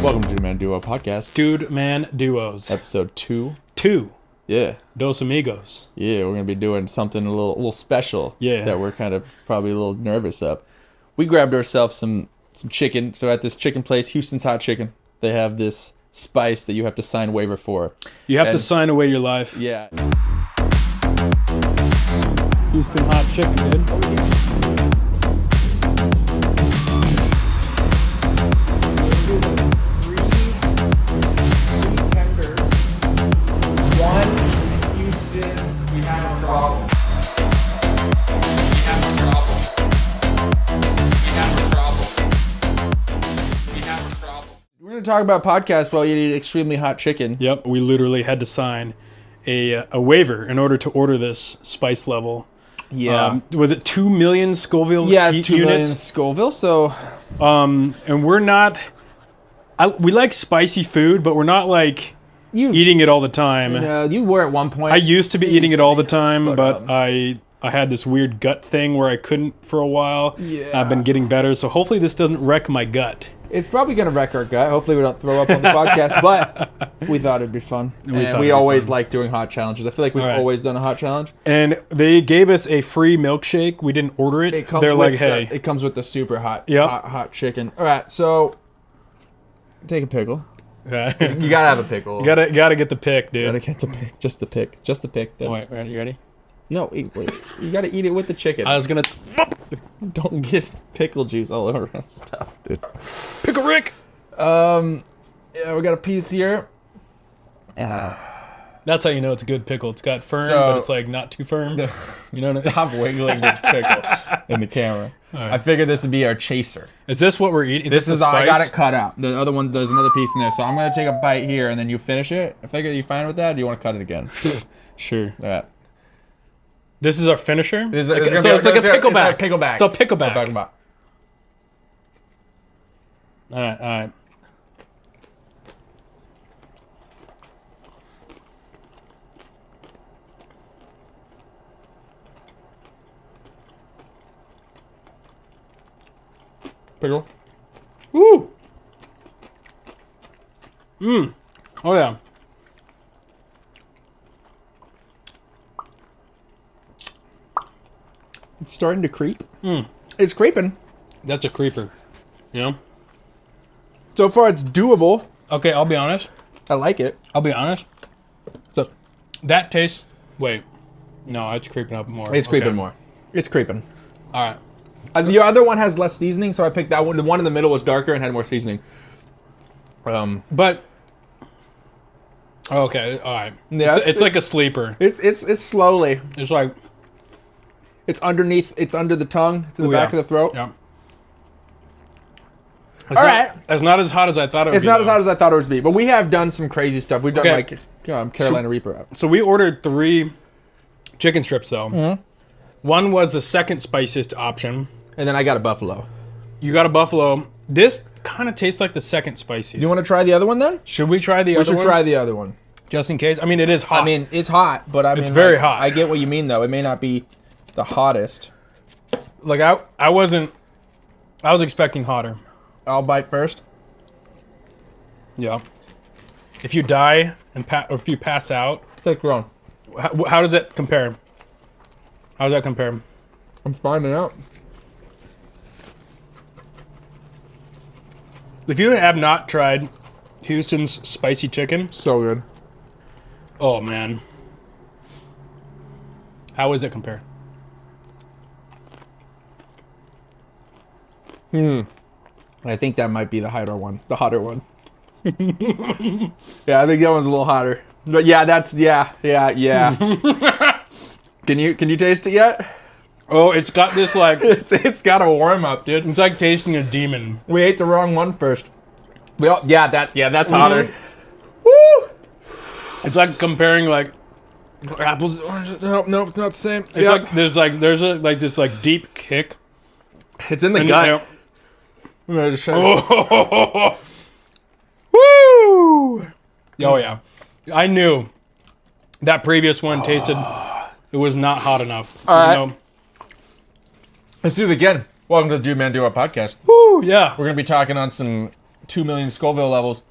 Welcome to Dude Man Duo podcast. Dude Man Duos. Episode 2. 2. Yeah. Dos Amigos. Yeah, we're going to be doing something a little special. Yeah. That we're kind of probably a little nervous of. We grabbed ourselves some chicken. So at this chicken place, Houston's Hot Chicken, they have this spice that you have to sign a waiver for. You have to sign away your life. Yeah. Houston Hot Chicken, dude. Oh, yeah. We're going to talk about podcasts while you eat extremely hot chicken. Yep, we literally had to sign a waiver in order to order this spice level. Yeah. Was it 2 million Scoville Yeah, it's 2 million units? Scoville, so... And we're not... we like spicy food, but we're not like eating it all the time. You were at one point. I used to be eating it all the time, but I had this weird gut thing where I couldn't for a while. Yeah. I've been getting better, so hopefully this doesn't wreck my gut. It's probably going to wreck our gut. Hopefully we don't throw up on the podcast, but we thought it'd be fun. We always like doing hot challenges. I feel like we've always done a hot challenge. And they gave us a free milkshake. We didn't order it. It comes They're with like, hey. it comes with the super hot, Yep. hot chicken. All right, so take a pickle. You got to have a pickle. You gotta get the pick, dude. Gotta get the pick. Just the pick. Just the pick. Oh, wait, you ready? No, wait. You got to eat it with the chicken. I was gonna... Don't get pickle juice all over our stuff, dude. Pickle Rick! Yeah, we got a piece here. That's how you know it's a good pickle. It's got firm, So- but it's like not too firm. You know what I mean? Stop wiggling the pickle in the camera. Right. I figured this would be our chaser. Is this what we're eating? This the is I spice? got it cut out. The other one, there's another piece in there, so I'm gonna take a bite here and then you finish it. I figure you fine with that. Or do you want to cut it again? Sure. All right. This is our finisher? It's like a pickleback. It's a pickleback. It's a pickleback. Pickleback. All right. Pickle. Woo! Oh, yeah. It's starting to creep. It's creeping. That's a creeper. You know? So far, it's doable. Okay, I'll be honest. I like it. So, that tastes... Wait. No, it's creeping up more. It's creeping more. It's creeping. All right. The other one has less seasoning, so I picked that one. The one in the middle was darker and had more seasoning. But... Okay, all right. Yeah, it's like a sleeper. It's slowly. It's like... It's underneath. It's under the tongue to the back of the throat. Yeah. All right. It's not as hot as I thought it would be. It's not as hot as I thought it would be, but we have done some crazy stuff. We've done like Carolina Reaper. So we ordered 3 chicken strips, though. Mm-hmm. One was the second spiciest option. And then I got a buffalo. You got a buffalo. This kind of tastes like the second spiciest. Do you want to try the other one then? Should we try the other one? We should try the other one. Just in case. I mean, it is hot. I mean, it's hot, but I mean... It's very hot. I get what you mean, though. It may not be the hottest. Like, I was expecting hotter. I'll bite first. Yeah. If you die or if you pass out, Take your own. how does it compare? How does that compare? I'm finding out. If you have not tried Houston's spicy chicken, So good. oh man, how does it compare? I think that might be the hotter one. The hotter one. Yeah, I think that one's a little hotter. But yeah, yeah. Can you taste it yet? Oh, it's got this like It's got a warm up, dude. it's like tasting a demon. We ate the wrong one first. That's hotter. Woo! It's like comparing like Apples, oranges. No, it's not the same. it's like there's this deep kick. It's in the And, gut. you know, I'm gonna just try woo! Oh yeah, I knew that previous one tasted. It was not hot enough. All right. Let's do it again. Welcome to the Dude Man Duo podcast. Woo! Yeah. We're gonna be talking on some 2 million Scoville levels.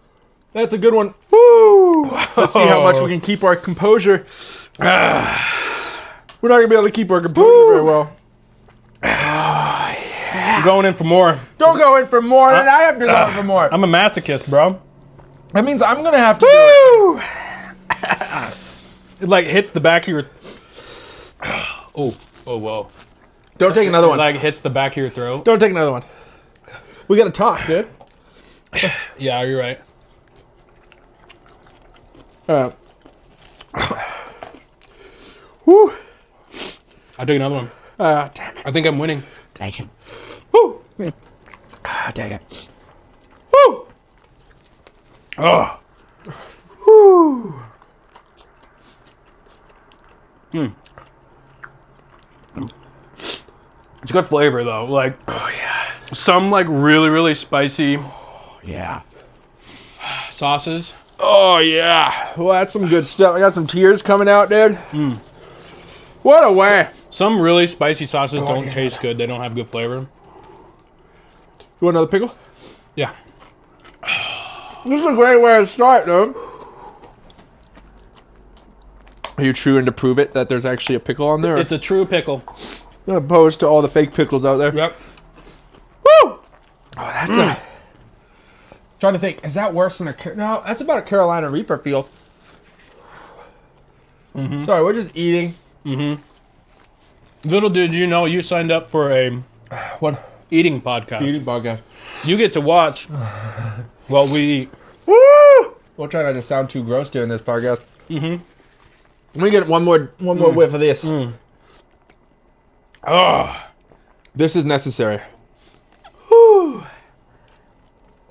That's a good one. Woo! Let's see how much we can keep our composure. We're not going to be able to keep our composure very well. I'm going in for more. Don't go in for more, and I have to go in for more. I'm a masochist, bro. That means I'm going to have to do It like hits the back of your... Oh, whoa. Don't take another It one. like hits the back of your throat. Don't take another one. We got to talk, dude. Yeah, you're right. Whew. I'll take another one. Damn it. I think I'm winning. Take it. Woo! Take it. Woo! Oh. Whew. It's good flavor though. Like, Oh, yeah. some like really, really spicy Yeah. sauces. Oh, yeah. Well, that's some good stuff. I got some tears coming out, dude. What a way. Some really spicy sauces don't taste good. They don't have good flavor. You want another pickle? Yeah. This is a great way to start, dude. Are you true to prove it that there's actually a pickle on there? It's a true pickle. Opposed to all the fake pickles out there. Yep. Woo! Oh, that's a... Trying to think, is that worse than a... No, that's about a Carolina Reaper feel. Sorry, we're just eating. Little did you know you signed up for a What? eating podcast. Eating podcast. You get to watch while we eat. Woo! We'll try not to sound too gross during this podcast. Let me get one more whiff of this. Oh, This is necessary.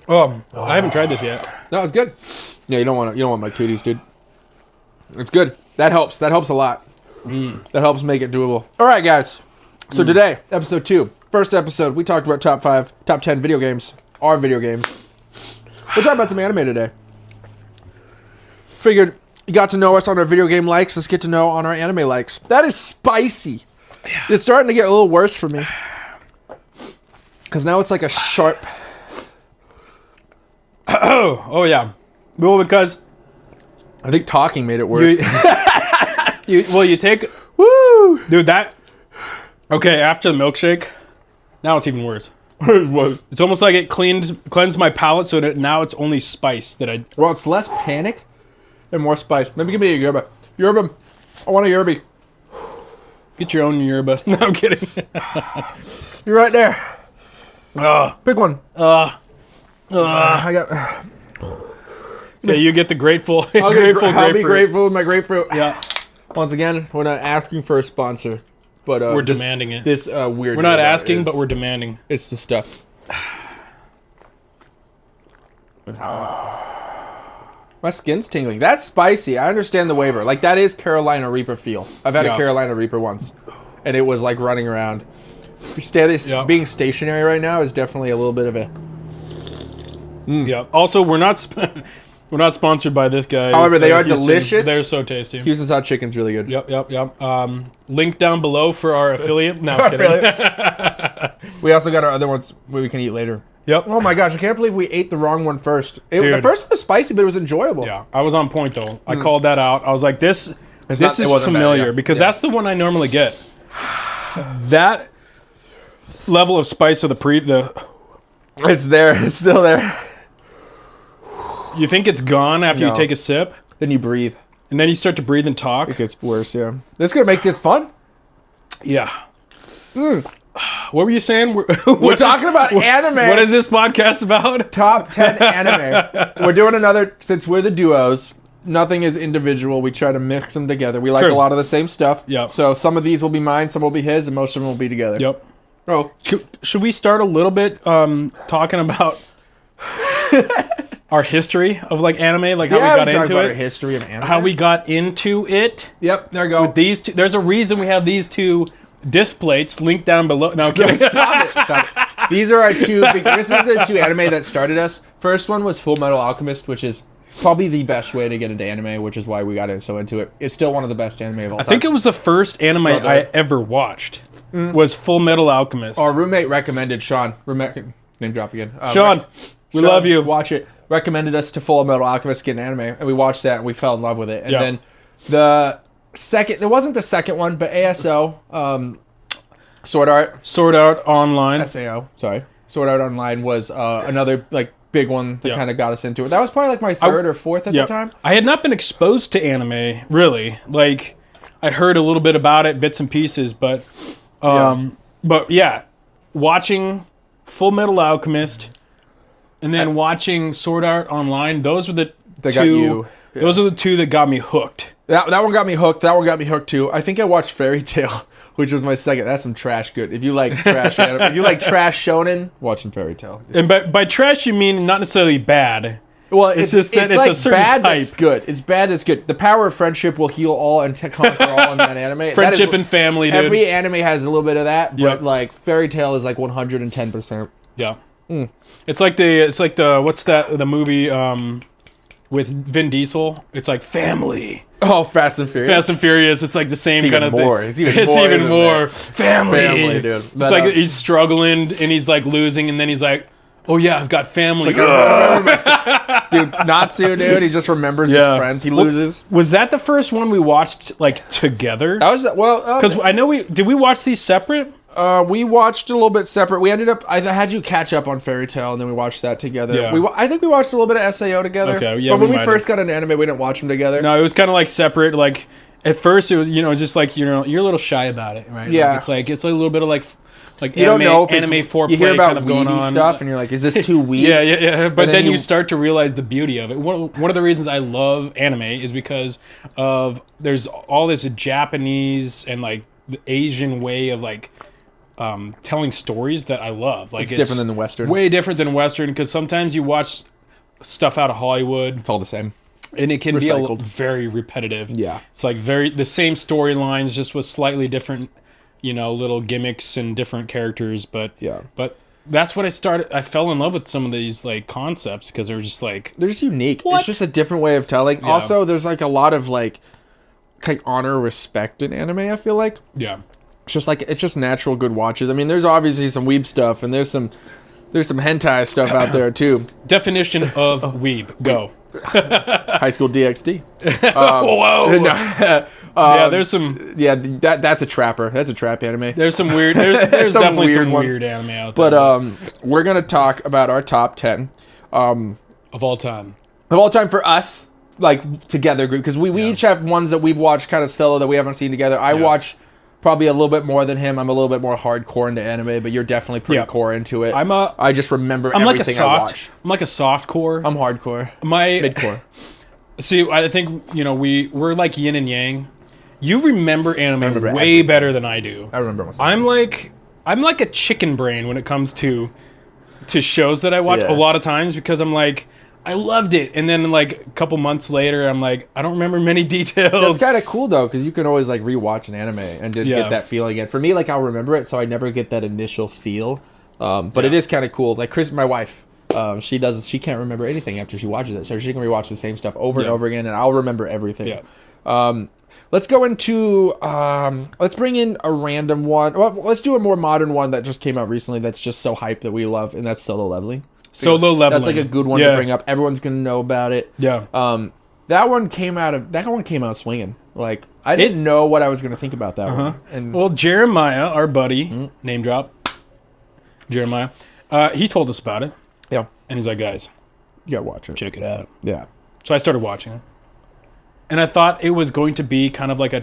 I haven't tried this yet. No, it's good. Yeah, you don't want my cooties, dude. It's good. That helps. That helps a lot. That helps make it doable. All right, guys. So today, episode 2, first episode, we talked about top 10 video games. Our video games. We'll talk about some anime today. Figured you got to know us on our video game likes. Let's get to know on our anime likes. That is spicy. Yeah. It's starting to get a little worse for me. Because now it's like a sharp... Oh yeah. Well, because I think talking made it worse. you take Woo! dude that. Okay, after the milkshake, now it's even worse. Well, It's almost like it cleansed my palate, so that now it's only spice that I. it's less panic and more spice. Maybe give me a yerba. Yerba. I want a yerby. Get your own yerba. No, I'm kidding. You're right there. Pick one. I got. Okay, you get the grateful. I'll grapefruit. be grateful with my grapefruit. Yeah, Once again, we're not asking for a sponsor, but we're demanding it. This weird. We're not yerba asking, but we're demanding. It's the stuff. My skin's tingling. That's spicy. I understand the waiver. Like, that is Carolina Reaper feel. I've had a Carolina Reaper once, and it was like running around. Being stationary right now is definitely a little bit of a... Yeah. Also, we're not sponsored by this guy. However, they are delicious. They're so tasty. Houston's hot chicken's really good. Yep. Link down below for our affiliate. No, I'm kidding. We also got our other ones we can eat later. Yep. Oh my gosh, I can't believe we ate the wrong one first. The Dude. first one was spicy, but it was enjoyable. Yeah, I was on point though. I called that out. I was like, this It is wasn't familiar bad, yeah. because Yeah. that's the one I normally get. That level of spice of the It's there. It's still there. you think it's gone after No. you take a sip, Then you breathe. and then you start to breathe and talk. It gets worse, yeah. This is going to make this fun. Yeah. What were you saying? We're talking about anime. What is this podcast about? Top 10 anime. We're doing another, since we're the duos, nothing is individual. We try to mix them together. We like True. a lot of the same stuff. Yep. So some of these will be mine, some will be his, and most of them will be together. Yep. Oh, Should we start a little bit talking about our history of like anime, like how yeah, we got talk into about our it, history of anime. how we got into it? Yep, there you go. With these two, there's a reason we have these two disc plates linked down below. No, I'm kidding. Stop it. These are our two. This is the two anime that started us. First one was Full Metal Alchemist, which is probably the best way to get into anime, which is why we got so into it. It's still one of the best anime of all time. I think it was the first anime I ever watched. Was Full Metal Alchemist. Our roommate recommended Sean. Name drop again. Sean. We love you. Watch it. Recommended us to Full Metal Alchemist get an anime, and we watched that and we fell in love with it. And Yeah. then the second, it wasn't the second one, but ASO, Sword Art, Sword Art Online. SAO, sorry. Sword Art Online was another like big one that Yeah. kind of got us into it. That was probably like my third or fourth at Yeah. the time. I had not been exposed to anime, really. Like, I'd heard a little bit about it, bits and pieces, but watching Full Metal Alchemist and then watching Sword Art Online, those were the They two. got you. Yeah. Those are the two that got me hooked. That one got me hooked. That one got me hooked too. I think I watched Fairy Tail, which was my second. That's some trash good. If you like trash anime, if you like trash shonen, watching Fairy Tail. And by trash, you mean not necessarily bad. Well, it's just that it's like a certain bad type. that's good. It's bad that's good. The power of friendship will heal all and conquer all in that anime. That Friendship is- and family, dude. Every anime has a little bit of that, but Yep. like Fairy Tail is like 110%. Yeah. It's like the what's that the movie with Vin Diesel? It's like family. Oh, Fast and Furious. Fast and Furious. It's like the same It's kind even of more. thing. It's even more than that. family. Family, dude. It's But, like he's struggling and he's like losing, and then he's like, "Oh yeah, I've got family." dude, Natsu, dude, he just remembers his friends. He loses. Was that the first one we watched like together? That was Because I know did we watch these separate? we watched a little bit separate. We ended up. I had you catch up on Fairy Tail, and then we watched that together. Yeah. I think we watched a little bit of Sao together. Okay, yeah, But when we we might first got into anime, we didn't watch them together. No, it was kind of like separate. Like at first, it was just like you're a little shy about it, right? Yeah. Like, it's like a little bit of like You don't know if anime it's, foreplay you hear about kind of going weeby on. stuff, and you're like, "Is this too weeb?" Yeah. But then then you you- start to realize the beauty of it. One of the reasons I love anime is because of there's all this Japanese and like the Asian way of like telling stories that I love. Like It's different than the Western. Way different than Western, because sometimes you watch stuff out of Hollywood It's all the same. and it can Recycled. be very repetitive. Yeah. It's like the same storylines, just with slightly different, little gimmicks and different characters. But Yeah. but that's what I fell in love with some of these like concepts, because they're just like, They're just unique. What? It's just a different way of telling. Yeah. Also, there's like a lot of like honor, respect in anime. I feel like yeah. it's just natural good watches. I mean, there's obviously some weeb stuff, and there's some hentai stuff out there too. Definition of weeb. Go. High School DxD. Whoa. No, Yeah, there's some yeah, that's a trapper. That's a trap anime. there's there's Some definitely weird some ones. weird anime out there. But we're gonna talk about our top 10 of all time. of all time for us, like together group, because we each have ones that we've watched kind of solo that we haven't seen together. I watch probably a little bit more than him. I'm a little bit more hardcore into anime, but you're definitely pretty Yeah. core into it. I'm I just remember like a everything I watch. I'm like a soft core. I'm hardcore. My Midcore. See, I think we're like yin and yang. You remember anime remember way everything. better than I do. I remember myself. I'm like a chicken brain when it comes to shows that I watch Yeah. a lot of times, because I'm like, I loved it, and then like a couple months later, I'm like, I don't remember many details. That's kind of cool though, because you can always like rewatch an anime and Yeah. get that feeling again. For me, like I'll remember it, so I never get that initial feel. But it is kind of cool. Like Chris, my wife, she can't remember anything after she watches it, so she can rewatch the same stuff over and over again, and I'll remember everything. Yeah. Let's go into let's bring in a random one. Well, let's do a more modern one that just came out recently that's just so hyped that we love, and that's Solo Leveling. Solo Leveling. That's like a good one to bring up. Everyone's gonna know about it. Yeah. That one came out swinging. Like I didn't know what I was gonna think about that one. And Well, Jeremiah, our buddy, name drop, Jeremiah, he told us about it, yeah, and he's like, guys, you gotta watch it. check it out. Yeah. So I started watching it, and I thought it was going to be kind of like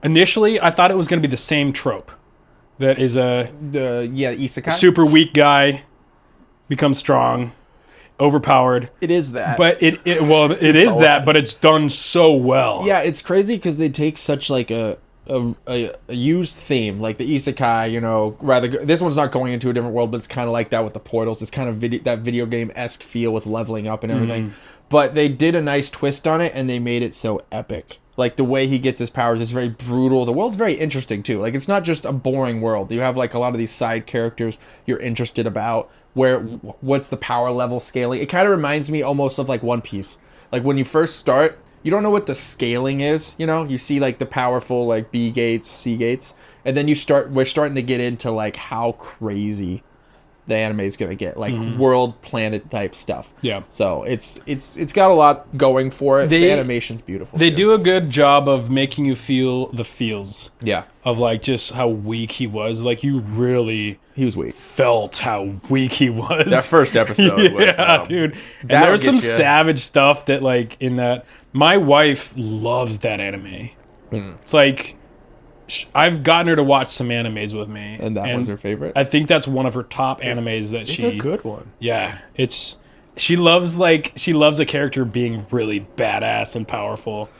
initially, I thought it was going to be the same trope, that is a Isekai. super weak guy becomes strong, overpowered. It is that. But it is that, but it's done so well. Yeah, it's crazy because they take such like a used theme, like the isekai, rather this one's not going into a different world, but it's kind of like that with the portals. It's kind of that video game-esque feel with leveling up and everything. But they did a nice twist on it, and they made it so epic. Like the way he gets his powers is very brutal. The world's very interesting too. Like it's not just a boring world. You have like a lot of these side characters you're interested about. What's the power level scaling? It kind of reminds me almost of like One Piece. Like when you first start, you don't know what the scaling is. You see like the powerful like B gates, C gates, and then we're starting to get into like how crazy the anime is gonna get, like world planet type stuff. Yeah. So it's got a lot going for it. The animation's beautiful. They do a good job of making you feel the feels. Yeah. Of like just how weak he was. Like you really He was weak. felt how weak he was. That first episode was dude. And there was some savage stuff that like in that. My wife loves that anime. It's like I've gotten her to watch some animes with me, and that was her favorite. I think that's one of her top animes that It's a good one. Yeah, she loves a character being really badass and powerful.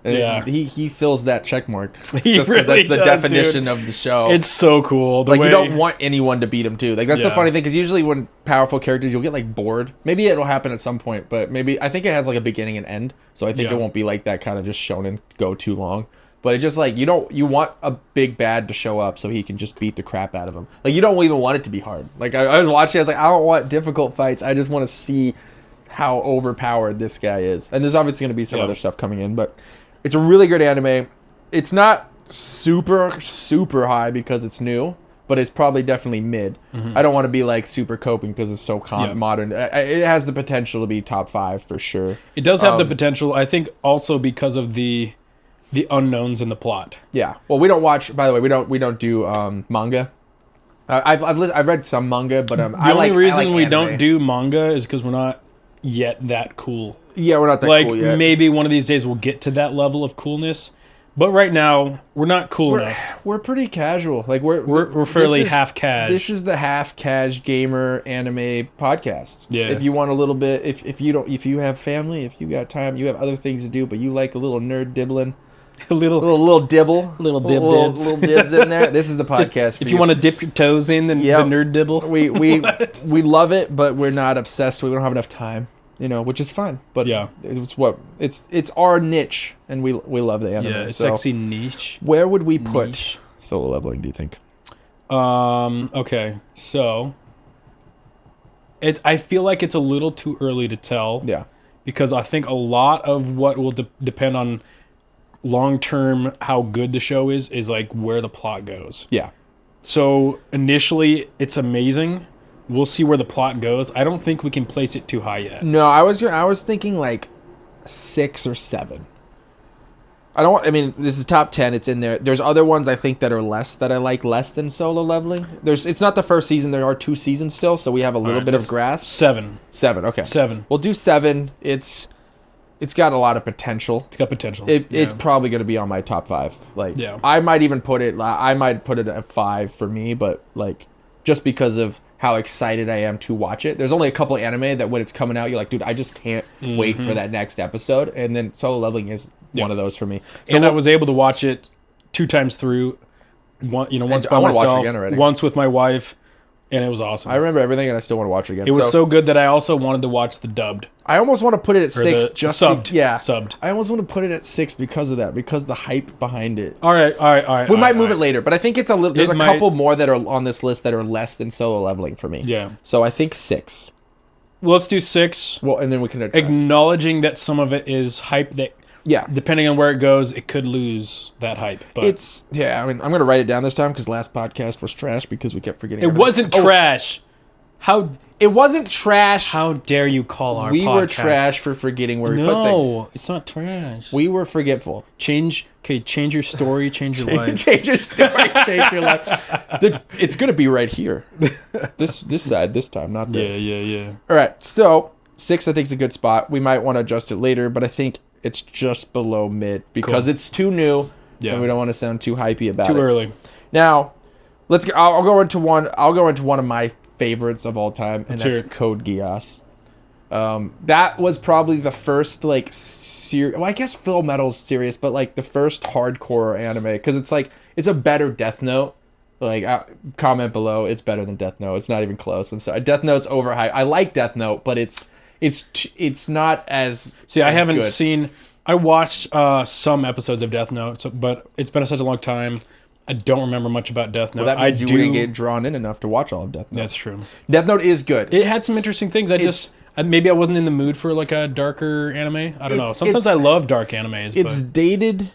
And he fills that check mark He just because really that's the does, definition dude. of the show. It's so cool. Like you don't want anyone to beat him too. Like that's the funny thing, because usually when powerful characters, you'll get like bored. Maybe it'll happen at some point, but maybe I think it has like a beginning and end, so I think it won't be like that kind of just shonen go too long. But it's just like you want a big bad to show up so he can just beat the crap out of him. Like you don't even want it to be hard. Like I was watching, I was like, I don't want difficult fights. I just want to see how overpowered this guy is. And there's obviously going to be some other stuff coming in, but it's a really good anime. It's not super high because it's new, but it's probably definitely mid. I don't want to be like super coping because it's so modern. It has the potential to be top 5 for sure. It does have the potential. I think also because of the unknowns in the plot. Yeah. Well, we don't watch. By the way, we don't do manga. I've read some manga, but the only reason we don't do manga is because we're not yet that cool. Yeah, we're not that cool yet. Like maybe one of these days we'll get to that level of coolness, but right now we're not cool enough. We're pretty casual. Like we're fairly half cash. This is the half cash gamer anime podcast. Yeah. If you want a little bit, if you have family, if you got time, you have other things to do, but you like a little nerd dibbling. A little dibble, little dibs in there. This is the podcast. If you want to dip your toes in, then the nerd dibble. We love it, but we're not obsessed. We don't have enough time, which is fine. But it's our niche, and we love the anime. Yeah, it's sexy niche. Where would we put Solo Leveling? Do you think? Okay, so I feel like it's a little too early to tell. Yeah, because I think a lot of what will depend on long term how good the show is like where the plot goes. Yeah. So initially it's amazing. We'll see where the plot goes. I don't think we can place it too high yet. No, I was thinking like 6 or 7. This is top 10. It's in there. There's other ones I think that are that I like less than Solo Leveling. It's not the first season. There are 2 seasons still, so we have a little bit of grasp. 7. 7. Okay. 7. We'll do 7. It's got a lot of potential. It's got potential. It's probably going to be on my top 5. I might even put it at 5 for me, but just because of how excited I am to watch it. There's only a couple anime that when it's coming out, you're like, dude, I just can't wait for that next episode. And then Solo Leveling is one of those for me. So I was able to watch it 2 times through. Once by myself, watch it again already. Once with my wife. And it was awesome. I remember everything, and I still want to watch it again. It was so good that I also wanted to watch the dubbed. I almost want to put it at 6. Just subbed. Subbed. I almost want to put it at 6 because of that, because the hype behind it. All right. We might move it later, but I think it's a little. There's a couple more that are on this list that are less than Solo Leveling for me. Yeah. So I think 6. Let's do 6. Well, and then we can address. Acknowledging that some of it is hype that. Yeah. Depending on where it goes, it could lose that hype. But I'm going to write it down this time because last podcast was trash because we kept forgetting. It wasn't trash. It wasn't trash. How dare you call our podcast? We were trash for forgetting where we put things. No, it's not trash. We were forgetful. Change your story, change your life. Change your story, change your life. It's going to be right here. This side this time, not there. Yeah. All right, so 6 I think is a good spot. We might want to adjust it later, but I think it's just below mid because it's too new and we don't want to sound too hypey about it. Too early. Now, I'll go into one of my favorites of all time, and that's Code Geass. That was probably the first I guess Full Metal's serious, but the first hardcore anime because it's a better Death Note. Comment below, it's better than Death Note. It's not even close. I'm sorry, Death Note's overhyped. I like Death Note, but it's not as I haven't good. seen. I watched some episodes of Death Note, but it's been such a long time. I don't remember much about Death Note. Well, that means you wouldn't get drawn in enough to watch all of Death Note. That's true. Death Note is good. It had some interesting things. Maybe I wasn't in the mood for a darker anime. I don't know. Sometimes I love dark animes. It's dated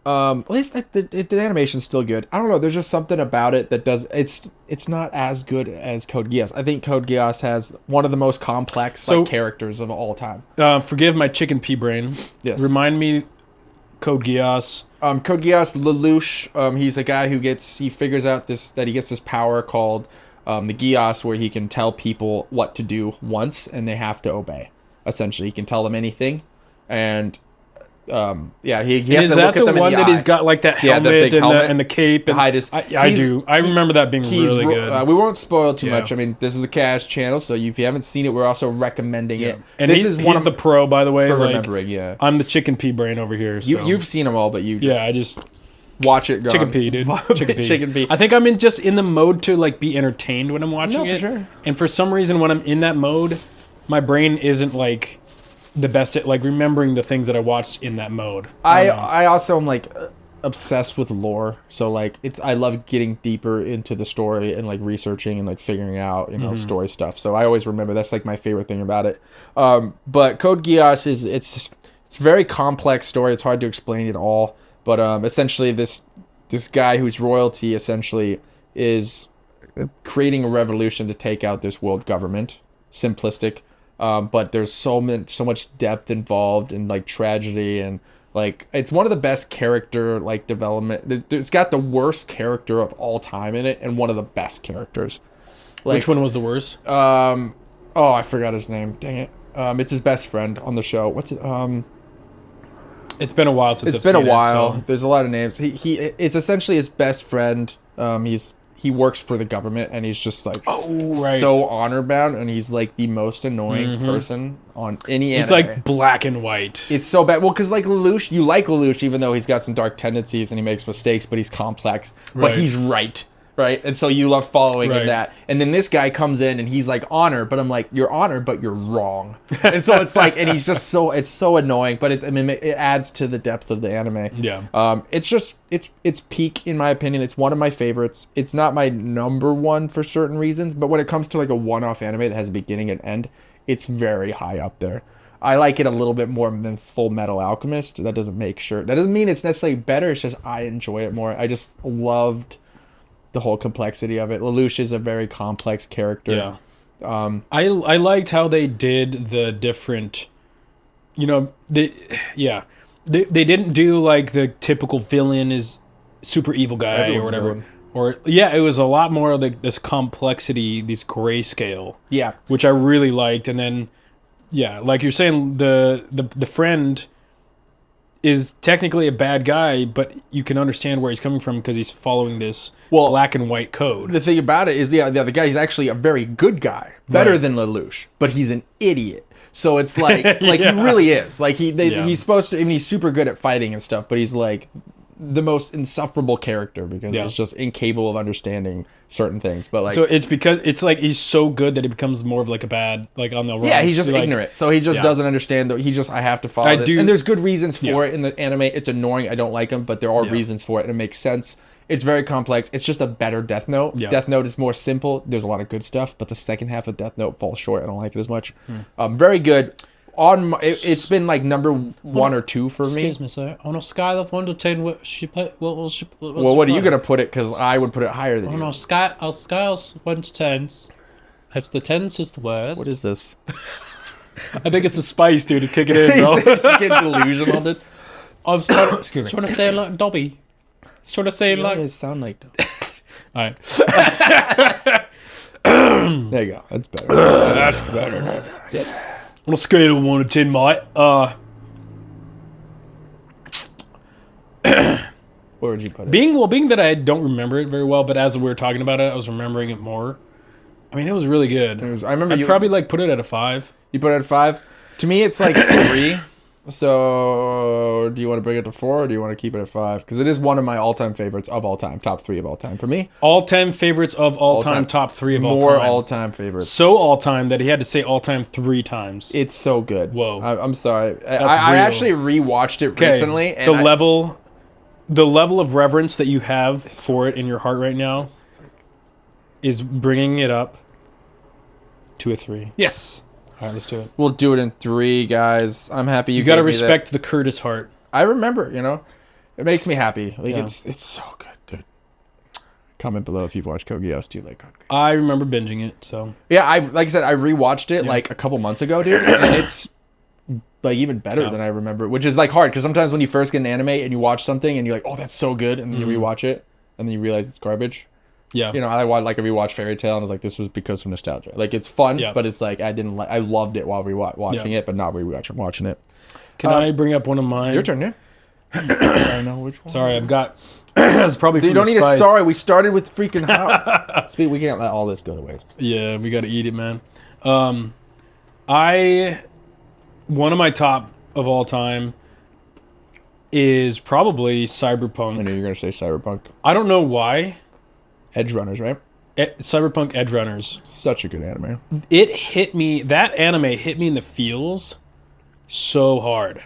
At least the animation's still good. I don't know. There's just something about it that does. It's not as good as Code Geass. I think Code Geass has one of the most complex characters of all time. Forgive my chicken pea brain. Yes. Remind me, Code Geass. Code Geass, Lelouch. He's a guy who he figures out that he gets this power called the Geass, where he can tell people what to do once, and they have to obey. Essentially, he can tell them anything, and. He has to look at them in the eye. Is that the one that he's got like that helmet, and the cape? And hide his, I do. I remember that being really good. We won't spoil too much. I mean, this is a Cash channel, so if you haven't seen it, we're also recommending it. And he's the pro, by the way. For remembering, yeah. I'm the chicken pea brain over here. So. You've seen them all, but I just watch it. Chicken pea, dude. Chicken pea. I think I'm just in the mode to like be entertained when I'm watching it. For sure. And for some reason, when I'm in that mode, my brain isn't like the best at like remembering the things that I watched in that mode. I also am like obsessed with lore, so like I love getting deeper into the story and like researching and like figuring out story stuff. So I always remember that's like my favorite thing about it. But Code Geass it's a very complex story. It's hard to explain it all, but essentially this guy who's royalty essentially is creating a revolution to take out this world government. Simplistic. But there's so much depth involved and like tragedy, and like it's one of the best character like development. It's got the worst character of all time in it, and one of the best characters. Like, which one was the worst? I forgot his name. Dang it. It's his best friend on the show. What's it? It's been a while since it's been a while. There's a lot of names. It's essentially his best friend. He works for the government, and he's just like so honor bound, and he's like the most annoying person on any anime. It's like black and white. It's so bad. Well, because like Lelouch, you like Lelouch, even though he's got some dark tendencies and he makes mistakes, but he's complex. But he's right? And so you love following in that. And then this guy comes in and he's like honor, but I'm like, you're honor, but you're wrong. And so it's like, and he's just it's so annoying, but it adds to the depth of the anime. Yeah. It's peak in my opinion. It's one of my favorites. It's not my number one for certain reasons, but when it comes to like a one-off anime that has a beginning and end, it's very high up there. I like it a little bit more than Full Metal Alchemist. That doesn't mean it's necessarily better. It's just I enjoy it more. I just loved the whole complexity of it. Lelouch is a very complex character. Yeah. I liked how they did the different, they didn't do like the typical villain is super evil guy Everyone's or whatever. villain. Or it was a lot more of this complexity, this grayscale. Yeah. Which I really liked. And then like you're saying, the friend is technically a bad guy, but you can understand where he's coming from because he's following this black and white code. The thing about it is, the guy is actually a very good guy, better than Lelouch, but he's an idiot. So it's like, he really is. Like he's supposed to. I mean, he's super good at fighting and stuff, but he's like the most insufferable character because he's just incapable of understanding certain things. But like, so it's because it's like he's so good that he becomes more of like a bad, like on the wrong. Yeah, he's just ignorant. So he just doesn't understand that I have to follow this. And there's good reasons for it in the anime. It's annoying. I don't like him, but there are reasons for it, and it makes sense. It's very complex. It's just a better Death Note. Yeah. Death Note is more simple. There's a lot of good stuff, but the second half of Death Note falls short. I don't like it as much. Very good. It's been like number 1 or 2 for me. Excuse me, sir. On a scale of 1 to 10, what are you gonna put it? Because I would put it higher than you. On a scale 1 to 10, if the 10 is the worst. What is this? I think it's the spice, dude. It's kicking in, bro. He's getting delusional on it. I was trying to say it like Dobby. It's trying to say it like. It sound like Dobby. All right. There you go. That's better. That's better. Yeah. On a scale of 1 to 10, mate. Where would you put it? Being that I don't remember it very well, but as we were talking about it, I was remembering it more. I mean, it was really good. I remember I'd probably like put it at a 5. You put it at 5? To me, it's like 3. So, do you want to bring it to 4, or do you want to keep it at 5? Because it is one of my all-time favorites of all time, top 3 of all time for me. All-time favorites of all time, top 3 of all time. More all-time favorites. So all-time that he had to say all-time 3 times. It's so good. Whoa! I'm sorry. I actually rewatched it recently. And the level of reverence that you have for it in your heart right now is bringing it up to a 3. Yes. All right, let's do it. We'll do it in 3, guys. I'm happy you got to respect the Curtis heart. I remember, It makes me happy. Like Yeah. it's so good, dude. Comment below if you've watched Code Geass. Do you like Code Geass? I remember binging it, so Yeah, like I said, I rewatched it like a couple months ago, dude, and it's like even better than I remember, which is like hard because sometimes when you first get an anime and you watch something and you're like, oh, that's so good, and then you rewatch it and then you realize it's garbage. yeah. You know, I rewatched Fairy Tail and I was like, this was because of nostalgia. Like it's fun, but it's like I loved it while watching it, but not watching it. Can I bring up one of mine? Your turn, yeah. I know which one. Sorry, I've got. It's probably. You don't need spice. a sorry. We started with freaking how. We can't let all this go to waste. Yeah, we got to eat it, man. One of my top of all time is probably Cyberpunk. I knew you were gonna say Cyberpunk. I don't know why. Edge Runners, right? Cyberpunk Edge Runners. Such a good anime. It hit me. That anime hit me in the feels so hard.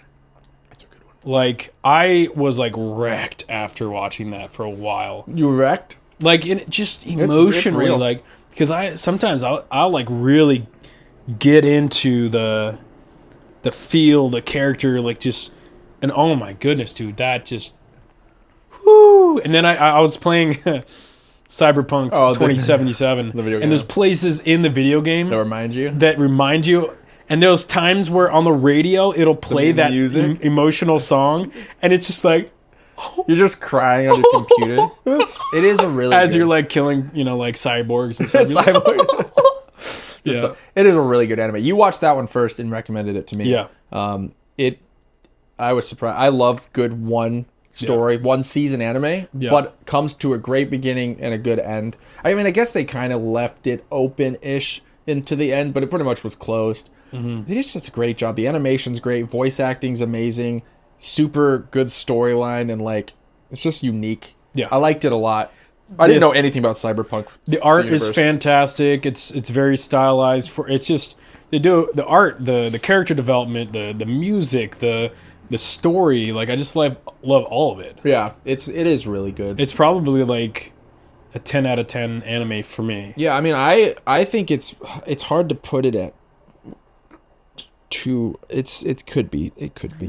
That's a good one. Like I was like wrecked after watching that for a while. You were wrecked? Like it just emotionally, real. like because I'll like really get into the feel, the character, like just, and oh my goodness, dude, that just, whoo. And then I was playing Cyberpunk 2077, the video game. and there's places in the video game That remind you, and there's times where on the radio it'll play that emotional song, and it's just like, you're just crying on your computer. It is a really as good. you're like killing, like cyborgs and stuff. Cyborg. Yeah. It is a really good anime. You watched that one first and recommended it to me. Yeah. I was surprised. I love good one season anime, but comes to a great beginning and a good end. I mean, I guess they kind of left it open-ish into the end, but it pretty much was closed. They did such a great job. The animation's great. Voice acting's amazing. Super good storyline, and like it's just unique. Yeah. I liked it a lot. I didn't know anything about Cyberpunk. The art is fantastic. It's very stylized. It's just they do the art, the character development, the music, the story. Like I just love all of it. Yeah, it is really good. It's probably like a 10 out of 10 anime for me. Yeah, I mean, I think it's hard to put it at 2. It could be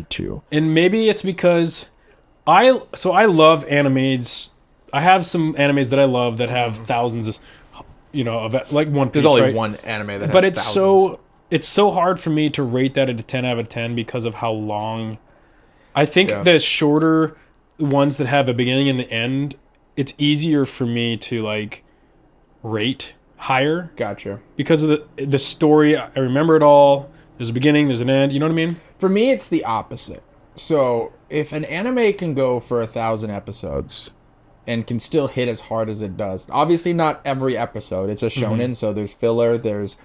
2. And maybe it's because I love animes. I have some animes that I love that have thousands of, of like One Piece. There's only right? one anime that has but it's thousands. it's so hard for me to rate that at a 10 out of 10 because of how long. I think the shorter ones that have a beginning and the end, it's easier for me to like rate higher. Gotcha. Because of the story, I remember it all. There's a beginning, there's an end. You know what I mean? For me, it's the opposite. So if an anime can go for 1,000 episodes and can still hit as hard as it does, obviously not every episode. It's a shonen, so there's filler, there's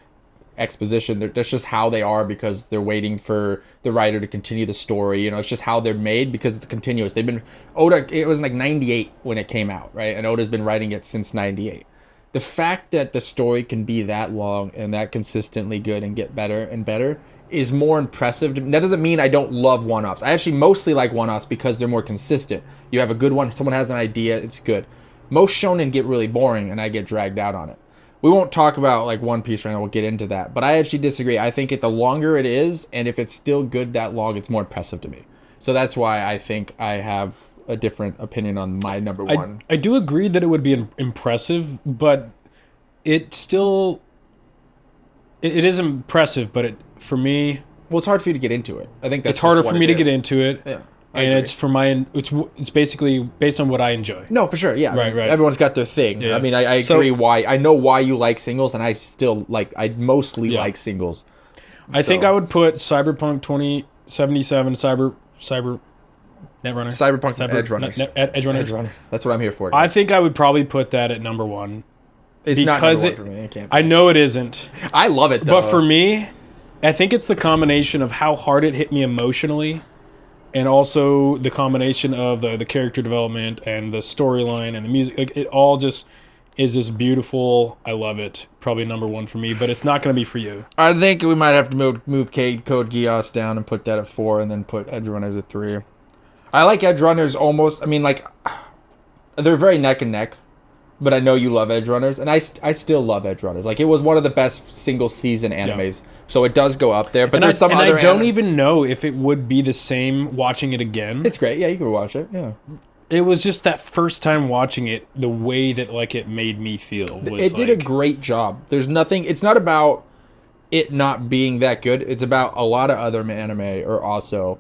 exposition. That's just how they are because they're waiting for the writer to continue the story. It's just how they're made because it's continuous. Oda, it was like 98 when it came out, right? And Oda's been writing it since 98. The fact that the story can be that long and that consistently good and get better and better is more impressive. That doesn't mean I don't love one-offs. I actually mostly like one-offs because they're more consistent. You have a good one, someone has an idea, it's good. Most shonen get really boring and I get dragged out on it. We won't talk about like One Piece right now, we'll get into that. But I actually disagree. I think the longer it is, and if it's still good that long, it's more impressive to me. So that's why I think I have a different opinion on my number one. I do agree that it would be impressive, but it still... It is impressive, but for me... Well, it's hard for you to get into it. I think that's it's harder for me to get into it. Yeah. And it's for it's basically based on what I enjoy. No, for sure, yeah. Right. Everyone's got their thing. Yeah. I mean, I agree why. I know why you like singles, and I still I mostly like singles. I think I would put Cyberpunk 2077, Cyber Netrunner. Cyberpunk Edge Runners. Edge Runners. Edge Runners. That's what I'm here for. I think I would probably put that at number one. It's not number one for me. It can't be. I know it isn't. I love it, though. But for me, I think it's the combination of how hard it hit me emotionally, and also the combination of the character development and the storyline and the music. Like, it all just is just beautiful. I love it. Probably number one for me, but it's not going to be for you. I think we might have to move Code Geass down and put that at 4, and then put Edge Runners at 3. I like Edge Runners almost. I mean, like, they're very neck and neck. but I know you love Edge Runners, and I still love Edge Runners. Like, it was one of the best single season animes, so it does go up there. But there's some other. I don't even know if it would be the same watching it again. It's great. Yeah, you can watch it. Yeah. It was just that first time watching it, the way that like it made me feel. It did a great job. There's nothing. It's not about it not being that good. It's about a lot of other anime are also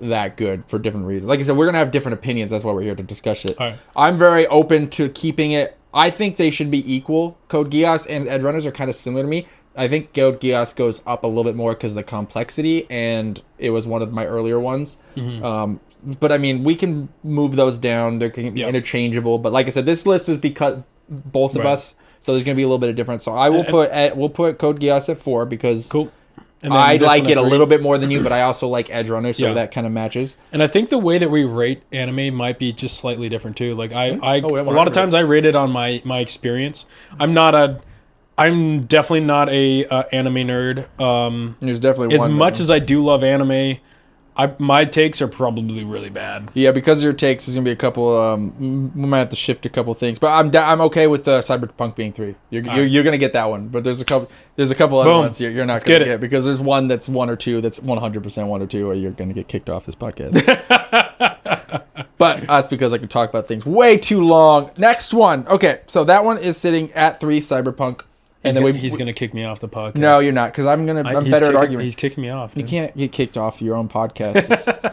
that good for different reasons. Like I said, we're gonna have different opinions. That's why we're here to discuss it. All right. I'm very open to keeping it. I think they should be equal. Code Geass and Edge Runners are kind of similar to me. I think Code Geass goes up a little bit more because of the complexity, and it was one of my earlier ones. But I mean, we can move those down. They can be interchangeable. But like I said, this list is because both of us, so there's gonna be a little bit of difference. So I will we'll put Code Geass at 4 because I like it a little bit more than you, but I also like Edge Runners, so that kind of matches. And I think the way that we rate anime might be just slightly different too. Like a lot of times I rate it on my experience. I'm definitely not a anime nerd. There's definitely as much as I do love anime. My takes are probably really bad. Yeah, because of your takes, there's gonna be a couple. We might have to shift a couple things, but I'm okay with Cyberpunk being 3. You're gonna get that one, but there's a couple other ones you're not gonna get because there's one that's 1 or 2 that's 100% 1 or 2, or you're gonna get kicked off this podcast. But that's because I can talk about things way too long. Next one, okay, so that one is sitting at 3, Cyberpunk. And he's going to kick me off the podcast. No, you're not, because I'm better at arguing. He's kicking me off. Dude. You can't get kicked off your own podcast.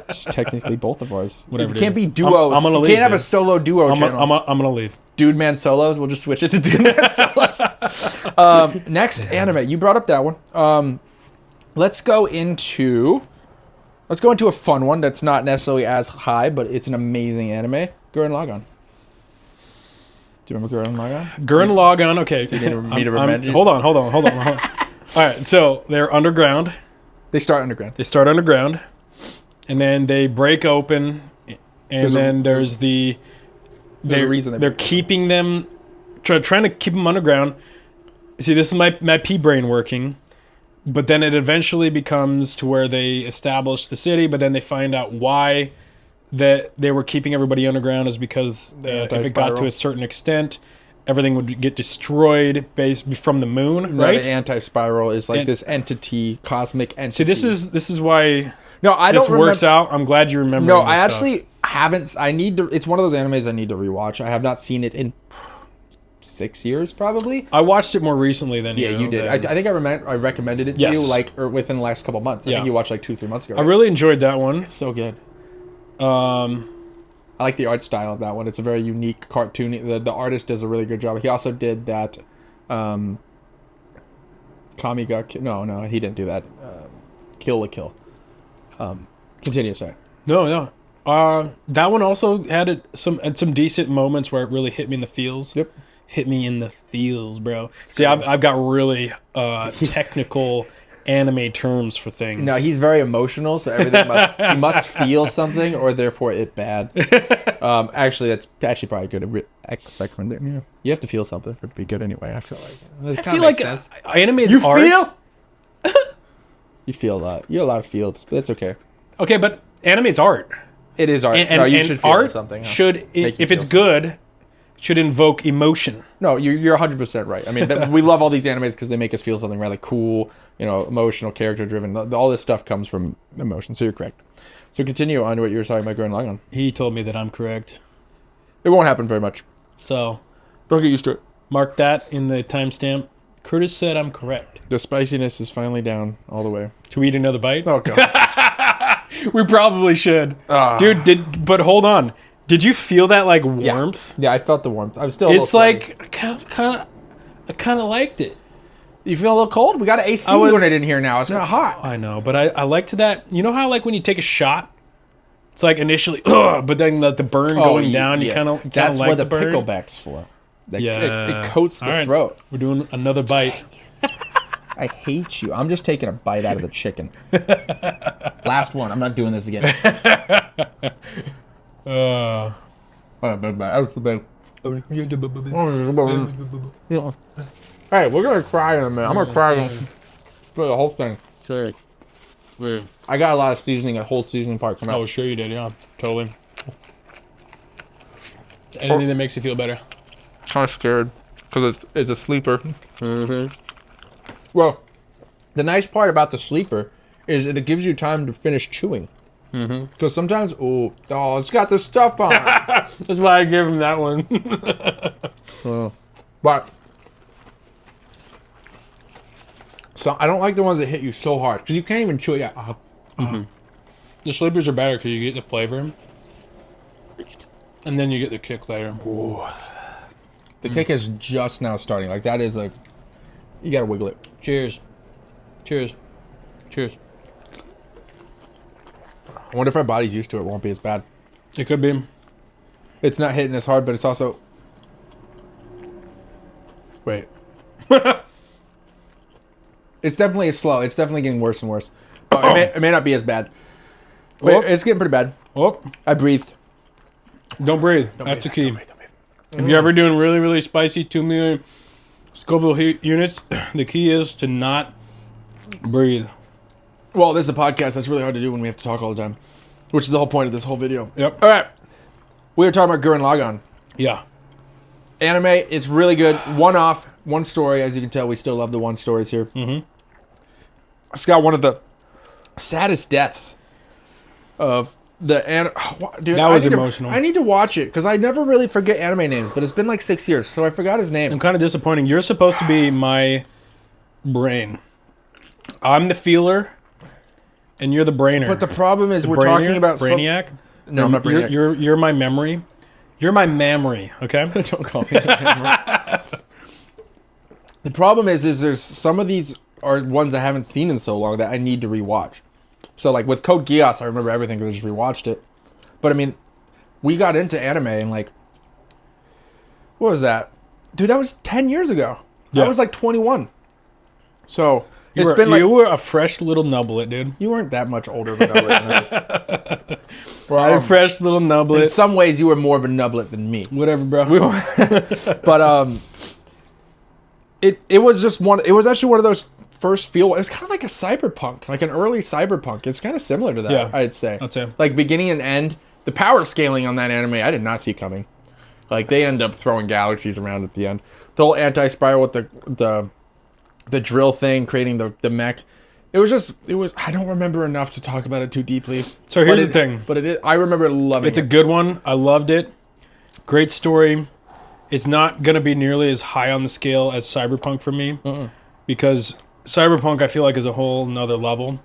It's technically both of ours. Whatever. It can't be duos. I'm gonna leave, you can't have a solo duo channel. I'm going to leave. Dude Man Solos. We'll just switch it to Dude Man Solos. Next anime. You brought up that one. Let's go into a fun one that's not necessarily as high, but it's an amazing anime. Gurren Lagann. Do you remember Gurren Lagann? Gurren Lagann, okay. Do you need me to remind you? Hold on. All right, so they're underground. They start underground. And then they break open, and there's a reason they're keeping them, trying to keep them underground. See, this is my pea brain working, but then it eventually becomes to where they establish the city, but then they find out why that they were keeping everybody underground is because if it got to a certain extent, everything would get destroyed based from the moon, right? The anti-spiral is like this entity, cosmic entity. See, this is why I this works out. I'm glad you remember. No, I actually haven't. I need to. It's one of those animes I need to rewatch. I have not seen it in 6 years, probably. I watched it more recently than you. Yeah, you did. I think I recommended it to you, or within the last couple months. I think you watched 2-3 months ago. Right? I really enjoyed that one. It's so good. I like the art style of that one. It's a very unique cartoon. The artist does a really good job. He also did that. Kamiga. No, he didn't do that. Kill la Kill. Continue, sorry. No. That one also had some decent moments where it really hit me in the feels. Yep. Hit me in the feels, bro. See, I've got really technical anime terms for things. No, he's very emotional, so everything he must feel something, or therefore it bad. Actually, that's actually probably good. I recommend it. Yeah. You have to feel something for it to be good anyway. I feel like anime is you art. Feel? You feel a lot. You have a lot of feels, but it's okay. Okay, but anime is art. It is art. And you should feel art something. Should, if it's good, should invoke emotion. No, you're 100% right. I mean, we love all these animes because they make us feel something really cool, emotional, character-driven. All this stuff comes from emotion, so you're correct. So continue on to what you were talking about Gurren Lagann. He told me that I'm correct. It won't happen very much. So don't get used to it. Mark that in the timestamp. Curtis said I'm correct. The spiciness is finally down all the way. Should we eat another bite? Oh, God. We probably should. Dude, but hold on. Did you feel that like warmth? Yeah, I felt the warmth. I'm still. It's like I kind of liked it. You feel a little cold? We got an AC unit in here now. It's not hot. I know, but I liked that. You know how like when you take a shot, it's like initially, but then the burn going down, you kind of like the burn. That's what the pickleback's for. It coats the throat. We're doing another bite. I hate you. I'm just taking a bite out of the chicken. Last one. I'm not doing this again. All right, we're gonna cry in a minute. I'm gonna cry for the whole thing. Sorry. I got a lot of seasoning, a whole seasoning part coming out. Oh, sure you did. Yeah, totally. Anything that makes you feel better. kind of scared because it's a sleeper. Well, the nice part about the sleeper is that it gives you time to finish chewing. Because sometimes, it's got the stuff on. That's why I gave him that one. But so I don't like the ones that hit you so hard because you can't even chew it yet. The sleepers are better because you get the flavor, and then you get the kick later. The kick is just now starting. Like that is you gotta wiggle it. Cheers. Cheers. Cheers. I wonder if our body's used to it. Won't be as bad. It could be. It's not hitting as hard, but it's also. Wait. It's definitely slow. It's definitely getting worse and worse. It may not be as bad. Wait, it's getting pretty bad. Oh, I breathed. don't breathe. That's the key. If you're ever doing really, really spicy 2 million Scoville units, the key is to not breathe. Well, this is a podcast. That's really hard to do when we have to talk all the time, which is the whole point of this whole video. Yep. All right. We were talking about Gurren Lagann. Yeah. Anime, it's really good. One-off, one story. As you can tell, we still love the one stories here. It's got one of the saddest deaths of the dude. That was emotional. I need to watch it because I never really forget anime names, but it's been like 6 years, so I forgot his name. I'm kind of disappointing. You're supposed to be my brain. I'm the feeler, and you're the brainer. But the problem is we're Brainier? talking about Brainiac. No, I'm not Brainiac. You're my memory. You're my memory. Okay. Don't call me that. The problem is there's some of these are ones I haven't seen in so long that I need to rewatch. So like with Code Geass, I remember everything because I just rewatched it. But I mean, we got into anime and like, what was that? Dude, that was 10 years ago. Yeah. I was like 21. So you were a fresh little nublet, dude. You weren't that much older of a nublet than I was. A fresh little nublet. In some ways, you were more of a nublet than me. Whatever, bro. But it was just one. It was actually one of those first feel. It's kind of like a cyberpunk, like an early cyberpunk. It's kind of similar to that. Yeah, I'd say. I'd say. Like beginning and end. The power scaling on that anime, I did not see coming. Like they end up throwing galaxies around at the end. The whole anti-spiral with the drill thing, creating the mech. It was. I don't remember enough to talk about it too deeply. So here's the thing. But it is. I remember loving it. It's a good one. I loved it. Great story. It's not going to be nearly as high on the scale as Cyberpunk for me. Because Cyberpunk, I feel like, is a whole nother level.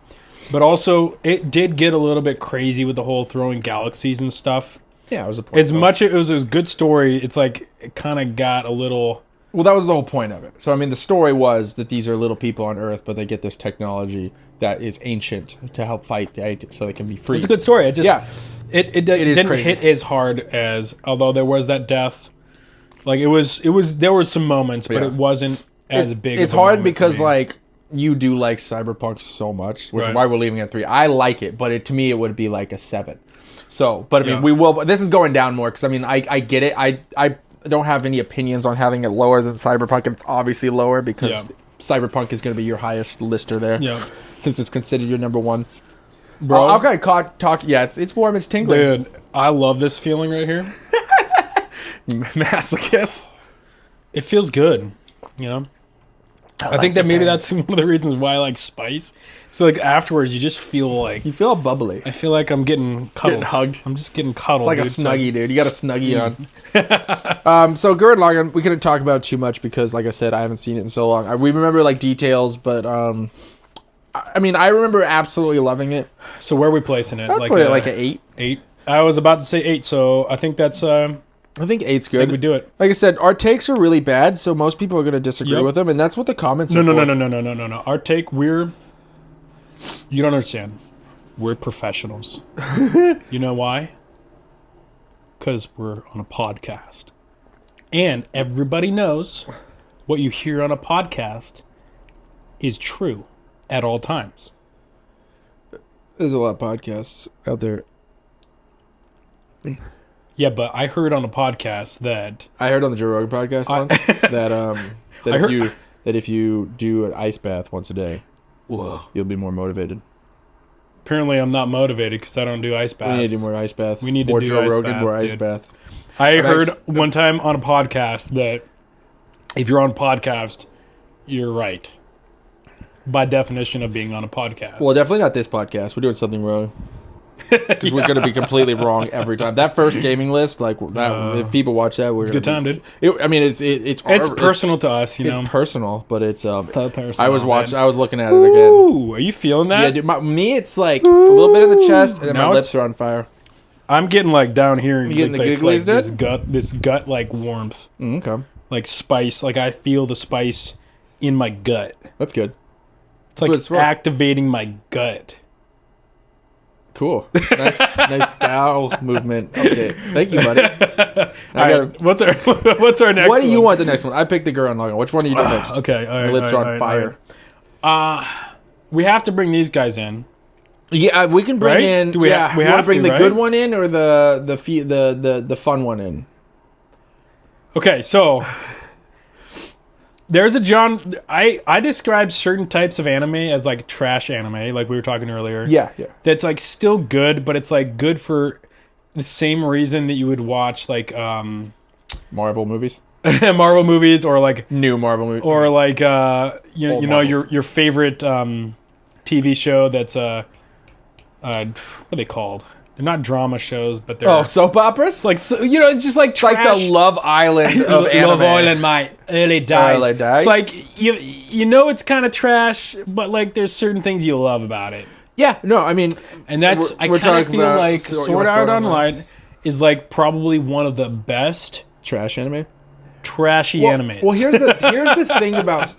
But also, it did get a little bit crazy with the whole throwing galaxies and stuff. Yeah, it was a point. As much as it was a good story, it's like, it kind of got a little... Well, that was the whole point of it. So, I mean, the story was that these are little people on Earth, but they get this technology that is ancient to help fight so they can be free. It's a good story. It just, yeah. It didn't crazy. hit as hard as, although there was that death. Like, there were some moments, but it wasn't as big. It's hard because, like, you do like Cyberpunk so much, which is why we're leaving it at 3. I like it, but to me, it would be like a 7. So, but I mean, we will. But this is going down more because I mean, I get it. I don't have any opinions on having it lower than Cyberpunk. It's obviously lower because Cyberpunk is going to be your highest lister there. Yeah. Since it's considered your number 1. Bro, I'll talk. Yeah, it's warm. It's tingling. Dude, I love this feeling right here. Masochist. It feels good, you know. I think that maybe that's one of the reasons why I like spice. So like afterwards, you just feel like you feel bubbly. I feel like I'm getting cuddled. Getting hugged. I'm just getting cuddled. It's like dude. a snuggie, dude. You got a snuggie on. So Gurren Lagann, we couldn't talk about it too much because, like I said, I haven't seen it in so long. We remember like details, but I mean, I remember absolutely loving it. So where are we placing it? I'd put it like an 8. 8. I was about to say 8, so I think that's. I think 8's good. I think we do it. Like I said, our takes are really bad, so most people are going to disagree with them, and that's what the comments are for. No. Our take, you don't understand. We're professionals. You know why? Because we're on a podcast. And everybody knows what you hear on a podcast is true at all times. There's a lot of podcasts out there. Yeah, but I heard on a podcast that... I heard on the Joe Rogan podcast once that if you do an ice bath once a day, you'll be more motivated. Apparently, I'm not motivated because I don't do ice baths. We need to do more ice baths. We need to more do Joe ice Rogan, baths, more ice dude. baths. I heard one time on a podcast that if you're on a podcast, you're right. By definition of being on a podcast. Well, definitely not this podcast. We're doing something wrong. Because we're going to be completely wrong every time. That first gaming list, like, if people watch that, we're it's a good time, dude. I mean, it's Personal to us, you know. It's personal, but it's So personal, I was man. I was looking at it again. Ooh, are you feeling that? Yeah, dude, me, it's like a little bit in the chest, and then Now my it's- lips are on fire. I'm getting like down here. You getting like, the gigglies, dude? this gut like warmth, Okay, like spice. Like I feel the spice in my gut. that's good. It's like what it's for. activating my gut. Cool. Nice bowel movement. Okay, thank you, buddy. All right, what's our next? What do you one? want the next one? I picked the girl and Logan. Which one are you doing next? Okay, all right. My lips all are right, on fire. all right. We have to bring these guys in. Yeah, we can bring Right? in. Do we yeah, ha- we you wanna have bring to, the right? good one in or the fun one in? Okay, so there's a John. I describe certain types of anime as like trash anime, like we were talking earlier. Yeah. That's like still good, but it's like good for the same reason that you would watch like Marvel movies. Marvel movies or like New Marvel movie. or like you know Marvel. your favorite TV show that's what are they called? They're not drama shows, but they're soap operas. it's like so, you know, it's just like It's like the Love Island of anime. Love Island, my early dies. Early dies. It's like you know it's kind of trash, but like there's certain things you love about it, Yeah, no, I mean, and that's We're I kind of talking feel about like Sword Sword Art Art Online. Online is like probably one of the best trash anime. trashy animes. Well, here's the thing about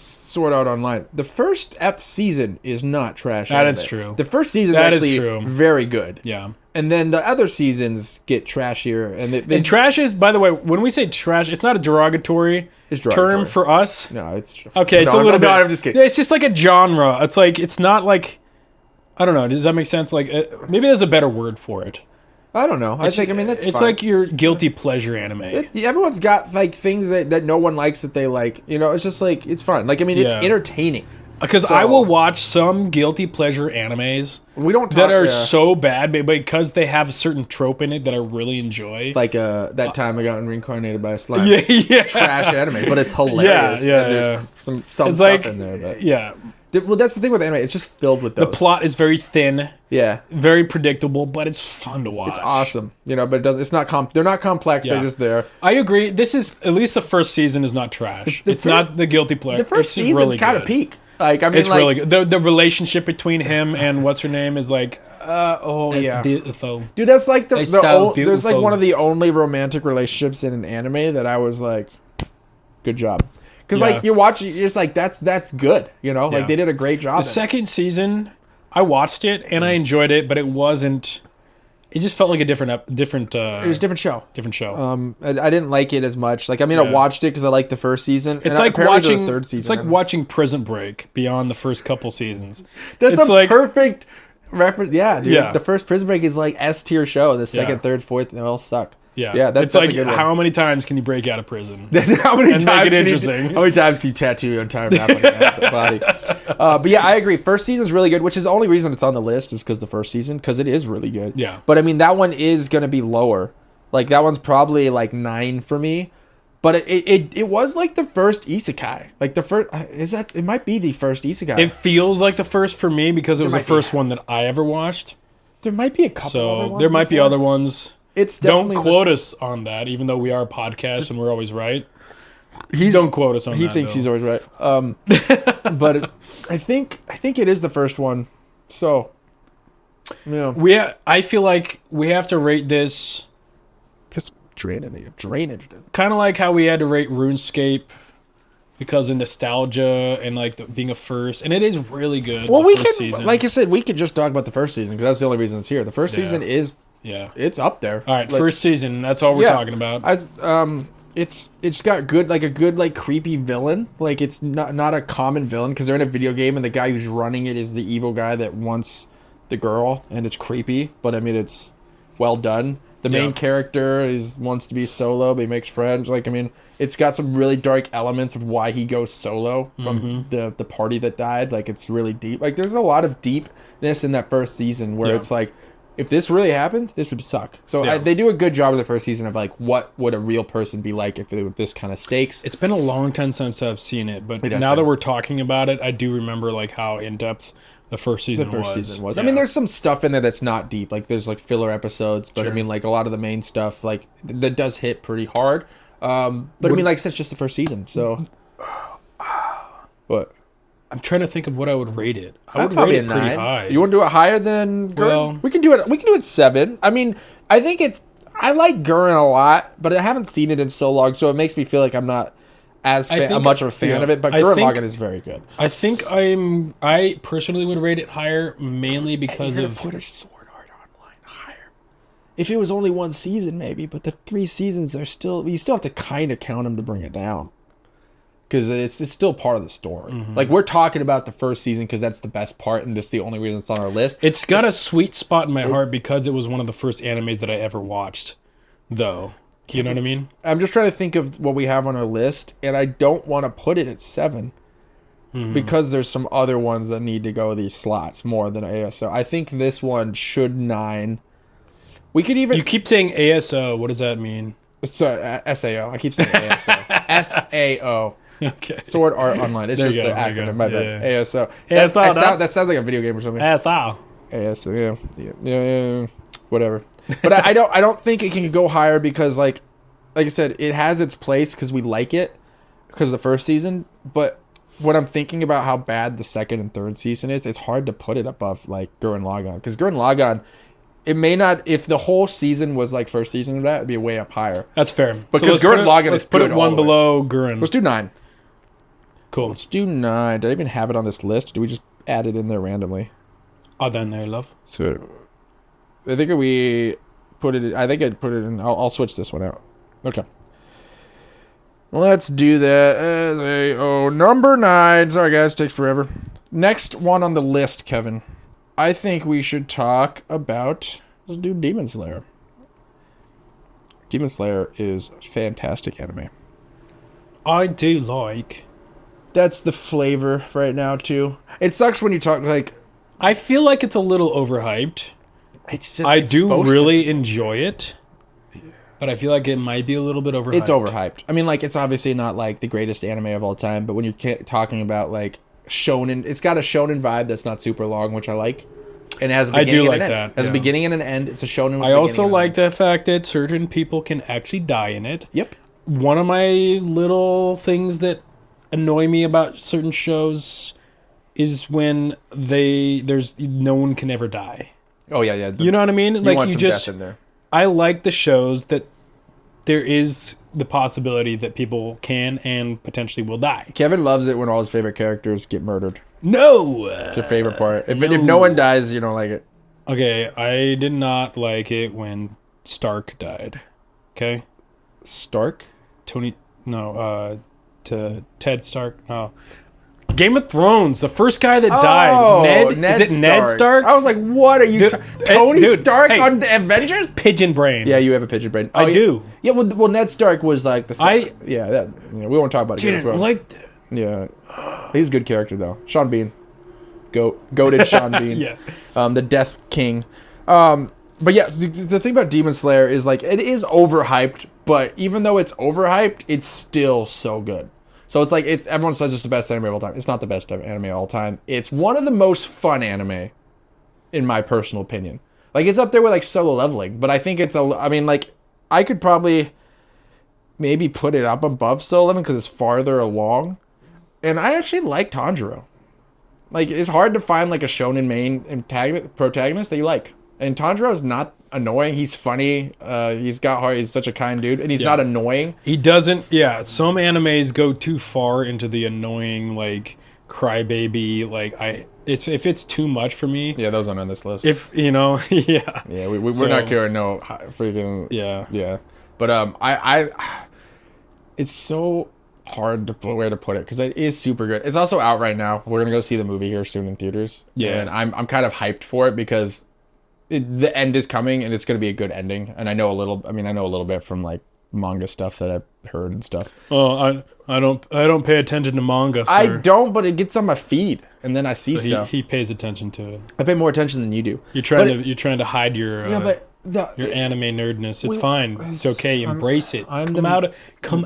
Sword Art Online. The first season is not trash. That anime. is true. The first season That is actually true. very good. Yeah. And then the other seasons get trashier, and they And trash is, by the way, when we say trash, it's not a derogatory, It's derogatory. term for us. no, it's Okay, it's no, a little bit. No, I'm just kidding. Yeah, it's just like a genre. It's like it's not like I don't know. Does that make sense? Like maybe there's a better word for it. I don't know. I mean that's it's fine. like your guilty pleasure anime. Everyone's got like things that no one likes that they like. You know, it's just like it's fun. Like I mean, it's Yeah. entertaining. Because I will watch some guilty pleasure animes We don't talk, that are yeah. so bad, but because they have a certain trope in it that I really enjoy. like that time I got reincarnated by a slime. yeah. Trash anime, but it's hilarious. Yeah, and there's yeah. some It's stuff like in there. But yeah. well, that's the thing with anime. It's just filled with The those. plot is very thin, Yeah, very predictable, but it's fun to watch. it's awesome. You know, but it doesn't. It's not. They're not complex. Yeah. They're just there. I agree. This is at least the first season is not trash. It's not the guilty pleasure. The first It's season's really kind of good. peak. Like I mean, It's like, really good. The relationship between him and what's her name is like yeah. beautiful. Dude, that's like It's so there's like beautiful. one of the only romantic relationships in an anime that I was like, good job. Because Yeah. like you watch, it's like that's good. You know, Yeah. like they did a great job. The second season, I watched it and I enjoyed it, but it wasn't. It just felt like a different. It was a different show. different show. I didn't like it as much. Like I mean, I Yeah. watched it because I liked the first season. It's and like apparently there's a watching. third season. It's like watching Prison Break beyond the first couple seasons. That's it's a like- perfect reference. Yeah, dude. Yeah. The first Prison Break is like S tier show. The second, Yeah. third, fourth, they all suck. Yeah, Yeah, it's that's a like good one. how many times can you break out of prison? how many And make times it can interesting. how many times can you tattoo your entire map on your body? But yeah, I agree. First season's really good, which is the only reason it's on the list is because the first season, because it is really good. Yeah. But I mean, that one is gonna be lower. Like that one's probably like 9 for me. But it was like the first isekai. Like the first it might be the first isekai. It feels like the first for me because it was the might be. first one that I ever watched. there might be a couple other So ones there might be before. other ones. It's Don't definitely quote us on that, even though we are a podcast and we're always right. Don't quote us on that. He thinks though. he's always right. But I think it is the first one. So yeah, I feel like we have to rate this just drainage. kind of like how we had to rate RuneScape because of nostalgia and like being a first, and it is really good. Well, the we first could, season. like I said, we could just talk about the first season because that's the only reason it's here. The first Yeah. season is yeah. it's up there. All right, Like, first season. That's all we're yeah. talking about. It's got a good creepy villain. Like it's not a common villain because they're in a video game and the guy who's running it is the evil guy that wants the girl and it's creepy. But I mean it's well done. The main Yeah. character wants to be solo, but he makes friends. Like, I mean, it's got some really dark elements of why he goes solo from the party that died. Like, it's really deep. Like, there's a lot of deepness in that first season where it's like, if this really happened, this would suck. So they do a good job in the first season of like, what would a real person be like if it were this kind of stakes? It's been a long time since I've seen it, but now that we're talking about it, I do remember like how in depth the first season was. I mean, there's some stuff in there that's not deep. Like, there's like filler episodes, but I mean, like a lot of the main stuff, like that does hit pretty hard. But I mean, like I said, it's just the first season, so. But I'm trying to think of what I would rate it. I would probably rate it pretty high. You want to do it higher than Gurren? Well, we can do it 7. I mean, I think I like Gurren a lot, but I haven't seen it in so long, so it makes me feel like I'm not as much of a fan of it. But Gurren Lagann is very good. I think I personally would rate it higher mainly because of put a Sword Art Online higher. If it was only one season, maybe, but the 3 seasons are still, you still have to kind of count them to bring it down. Because it's still part of the story. Like, we're talking about the first season because that's the best part, and that's the only reason it's on our list. It's got a sweet spot in my heart because it was one of the first animes that I ever watched, though. You know what I mean? I'm just trying to think of what we have on our list, and I don't want to put it at 7 because there's some other ones that need to go these slots more than ASO. I think this one should 9. We could even... You keep saying ASO. What does that mean? So, SAO. I keep saying ASO. SAO. Okay. Sword Art Online. It's There just you the go, there you acronym. go. My bad. Yeah. ASO. ASO, That sounds like a video game or something. ASO. ASO. Yeah. Whatever. But I don't think it can go higher because like I said, it has its place because we like it because of the first season. But when I'm thinking about how bad the second and third season is, it's hard to put it above like Gurren Lagann because Gurren Lagann. It may not, if the whole season was like first season of that, it'd be way up higher. That's fair. Because Gurren Lagann let's is put good it one all the way. below Gurren. Let's do 9. Cool. Let's do 9. Did I even have it on this list? Or do we just add it in there randomly? Other than there, love. So, I think we put it. I think I put it in. I'll switch this one out. Okay. Let's do that. Number 9. Sorry, guys, takes forever. Next one on the list, Kevin. I think we should talk about. Let's do Demon Slayer. Demon Slayer is fantastic anime. I do like. That's the flavor right now too. It sucks when you talk like. I feel like it's a little overhyped. It's just. I do really enjoy it, but I feel like it might be a little bit overhyped. It's overhyped. I mean, like it's obviously not like the greatest anime of all time, but when you're talking about like shonen, it's got a shonen vibe that's not super long, which I like. And it has a beginning and an end. It has a beginning and an end. It's a shonen. With I also like the fact that certain people can actually die in it. Yep. One of my little things that annoy me about certain shows is when there's no one can ever die. Oh yeah. You know what I mean? You want some death in there. I like the shows that there is the possibility that people can and potentially will die. Kevin loves it when all his favorite characters get murdered. No! It's your favorite part. If no one dies, you don't like it. Okay, I did not like it when Stark died. Okay? Stark? Ted Stark. No. Game of Thrones, the first guy that died. Ned is it Stark. Ned Stark? I was like, what are you... Tony Stark on the Avengers? Pigeon brain. Yeah, you have a pigeon brain. I do. Yeah, well, Ned Stark was like the... we won't talk about it. Didn't like that. Yeah. He's a good character, though. Sean Bean. Goated Sean Bean. Yeah. The Death King. But yeah, the thing about Demon Slayer is like, it is overhyped, but even though it's overhyped, it's still so good. So it's like, everyone says it's the best anime of all time. It's not the best anime of all time. It's one of the most fun anime, in my personal opinion. Like, it's up there with like Solo Leveling, but I think I could probably maybe put it up above Solo Leveling because it's farther along. And I actually like Tanjiro. Like, it's hard to find like a shonen main protagonist that you like. And Tanjiro is not annoying. He's funny. He's got heart. He's such a kind dude, and he's not annoying. He doesn't. Yeah, some animes go too far into the annoying, like crybaby. Like if it's too much for me. Yeah, those aren't on this list. If you know, yeah. Yeah, we're not caring. No, freaking. Yeah. But I it's so hard to where to put it because it is super good. It's also out right now. We're gonna go see the movie here soon in theaters. Yeah, and I'm kind of hyped for it because the end is coming, and it's going to be a good ending. And I know a little bit from like manga stuff that I've heard and stuff. Oh, I don't pay attention to manga, sir. I don't, but it gets on my feed, and then I see stuff. He pays attention to it. I pay more attention than you do. You're trying to hide your your anime nerdness. It's fine. It's okay. Embrace it. Come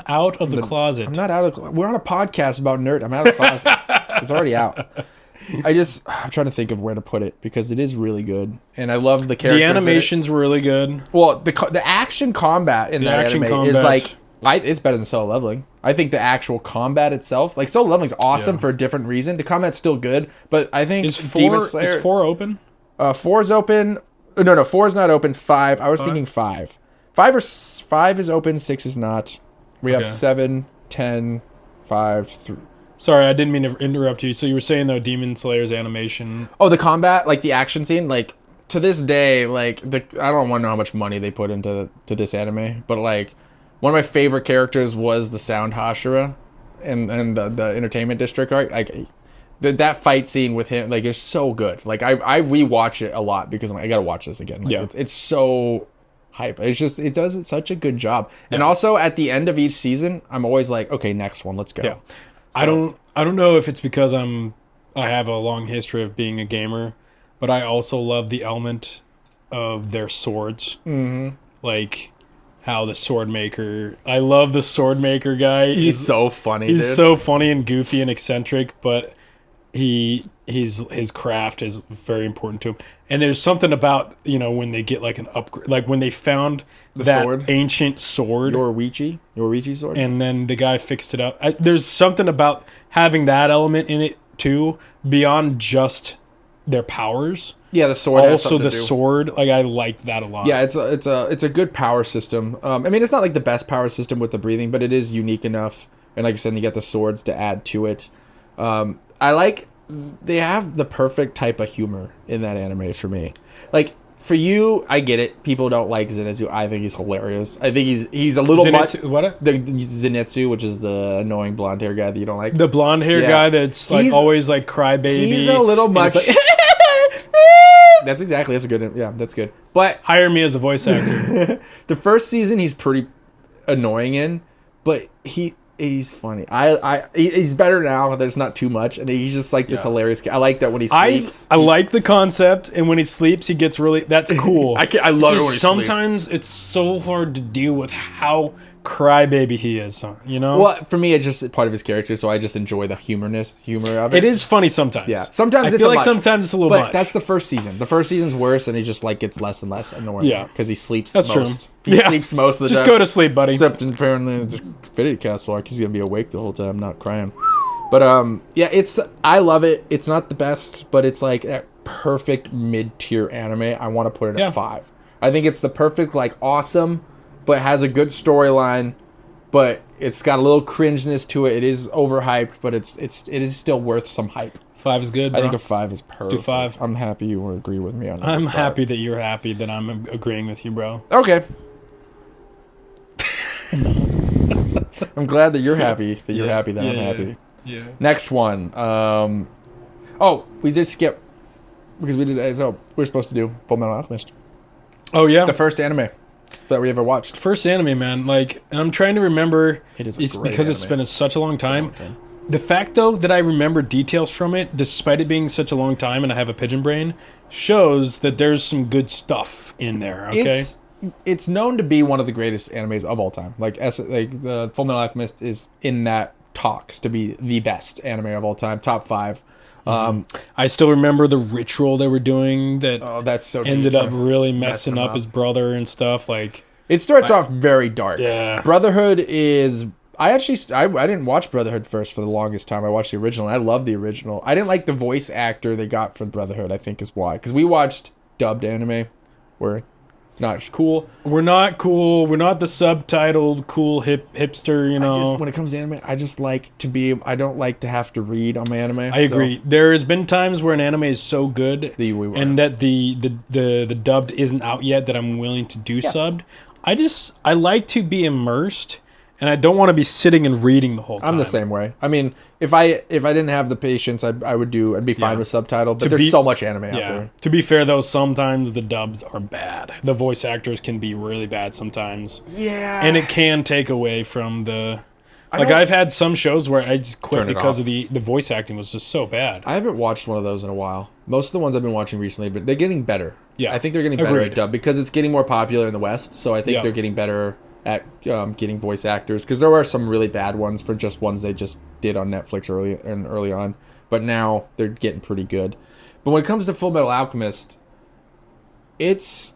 out of the closet. I'm not out of. We're on a podcast about nerd. I'm out of the closet. It's already out. I'm trying to think of where to put it because it is really good, and I love the characters. The animation's really good. Well, the action combat in that anime is like it's better than Solo Leveling. I think the actual combat itself, like Solo Leveling, is awesome for a different reason. The combat's still good, but I think Demon Slayer is 4 open. 4 is open. No, 4 is not open. 5. I was thinking 5. 5 is open. 6 is not. We have 7, 10, 5, 3. Sorry, I didn't mean to interrupt you. So you were saying, though, Demon Slayer's animation... Oh, the combat, like the action scene, like, to this day, like, I don't want to know how much money they put into this anime, but, like, one of my favorite characters was the Sound Hashira and the Entertainment District, right? Like, that fight scene with him, like, is so good. Like, I rewatch it a lot because I'm like, I gotta watch this again. Like, it's so hype. It's just, it does such a good job. Yeah. And also, at the end of each season, I'm always like, okay, next one, let's go. Yeah. So, I don't know if it's because I have a long history of being a gamer, but I also love the element of their swords. Mm-hmm. Like how the sword maker. I love the sword maker guy. He's so funny. He's so funny and goofy and eccentric, but his craft is very important to him. And there's something about, when they get like an upgrade, like when they found that ancient sword, Yoruichi sword, and then the guy fixed it up. There's something about having that element in it too, beyond just their powers. Yeah, the sword. Also, the sword, like I like that a lot. Yeah, it's a good power system. I mean, it's not like the best power system with the breathing, but it is unique enough. And like I said, you get the swords to add to it. I like they have the perfect type of humor in that anime for me. Like for you, I get it. People don't like Zenitsu. I think he's hilarious. I think he's a little much. What? The Zenitsu, which is the annoying blonde hair guy that you don't like. The blonde hair guy that's like always like crybaby. He's a little much. That's good. Yeah, that's good. But hire me as a voice actor. The first season he's pretty annoying in, but he's funny. He's better now. There's not too much, and he's just like this hilarious guy. I like that when he sleeps. I like the concept, and when he sleeps, he gets really. That's cool. I love it when he sometimes sleeps. It's so hard to deal with how crybaby he is. Well, for me, it's just part of his character, so I just enjoy the humor of it. It is funny sometimes. Yeah, sometimes I feel like sometimes it's a little much. But that's the first season. The first season's worse, and he just like gets less and less annoying. Yeah, because he sleeps. That's most. True. He sleeps most of the time. Just go to sleep, buddy. Except apparently the Fitted Castle arc, he's gonna be awake the whole time, not crying. But I love it. It's not the best, but it's like that perfect mid-tier anime. I want to put it at 5. I think it's the perfect, like, awesome, but has a good storyline. But it's got a little cringeness to it. It is overhyped, but it is still worth some hype. 5 is good, bro. I think a 5 is perfect. Let's do 5. I'm happy you agree with me on that. I'm happy that you're happy that I'm agreeing with you, bro. Okay. I'm glad that you're happy. That you're happy that I'm happy. Yeah. Next one. We did skip because we did. So we're supposed to do Full Metal Alchemist. Oh yeah. The first anime that we ever watched. First anime, man. Like, and I'm trying to remember. It's because it's been such a long time. The fact, though, that I remember details from it, despite it being such a long time, and I have a pigeon brain, shows that there's some good stuff in there. Okay. It's known to be one of the greatest animes of all time. Like the Full Metal Alchemist is in that talks to be the best anime of all time, top 5. I still remember the ritual they were doing that that's so ended up really messing up his brother and stuff. Like, it starts off very dark. Yeah. Brotherhood is... I didn't watch Brotherhood first for the longest time. I watched the original, and I love the original. I didn't like the voice actor they got for Brotherhood, I think is why. Because we watched dubbed anime, where not as cool. We're not cool. We're not the subtitled cool hipster, when it comes to anime, I just like to be... I don't like to have to read on my anime. I agree. There has been times where an anime is so good and that the dubbed isn't out yet that I'm willing to do subbed. I like to be immersed and I don't want to be sitting and reading the whole time. I'm the same way. I mean, if I didn't have the patience, I'd be fine with subtitle. But there's so much anime out there. To be fair, though, sometimes the dubs are bad. The voice actors can be really bad sometimes. Yeah. And it can take away from the... Like, I've had some shows where I just quit because of the voice acting was just so bad. I haven't watched one of those in a while. Most of the ones I've been watching recently, but they're getting better. Yeah. I think they're getting better at dub because it's getting more popular in the West. So I think Yeah. they're getting better at getting voice actors, because there were some really bad ones for just ones they just did on Netflix early on. But now they're getting pretty good. But when it comes to Full Metal Alchemist, it's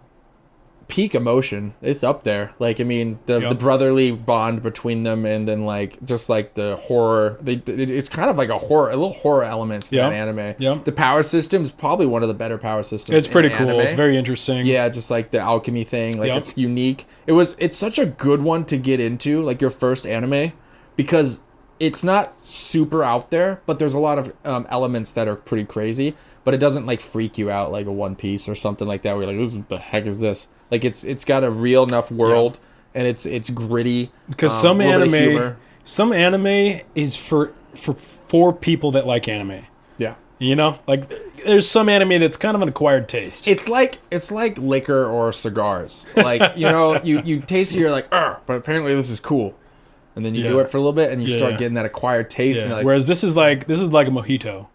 peak emotion. It's up there. Like, I mean, the brotherly bond between them, and then like just like the horror. It's kind of like a little horror elements in that anime. Yeah. The power system is probably one of the better power systems. It's pretty cool. Anime. It's very interesting. Yeah, just like the alchemy thing. Like it's unique. It's such a good one to get into, like your first anime, because it's not super out there, but there's a lot of elements that are pretty crazy. But it doesn't like freak you out like a One Piece or something like that, where you're like, what the heck is this? Like it's got a real enough world, and it's gritty. Because some anime is for people that like anime. Yeah. You know, like there's some anime that's kind of an acquired taste. It's like liquor or cigars. Like, you know, you taste it, you're like, but apparently this is cool. And then you do it for a little bit, and you start getting that acquired taste. Yeah. And like, whereas this is like a mojito.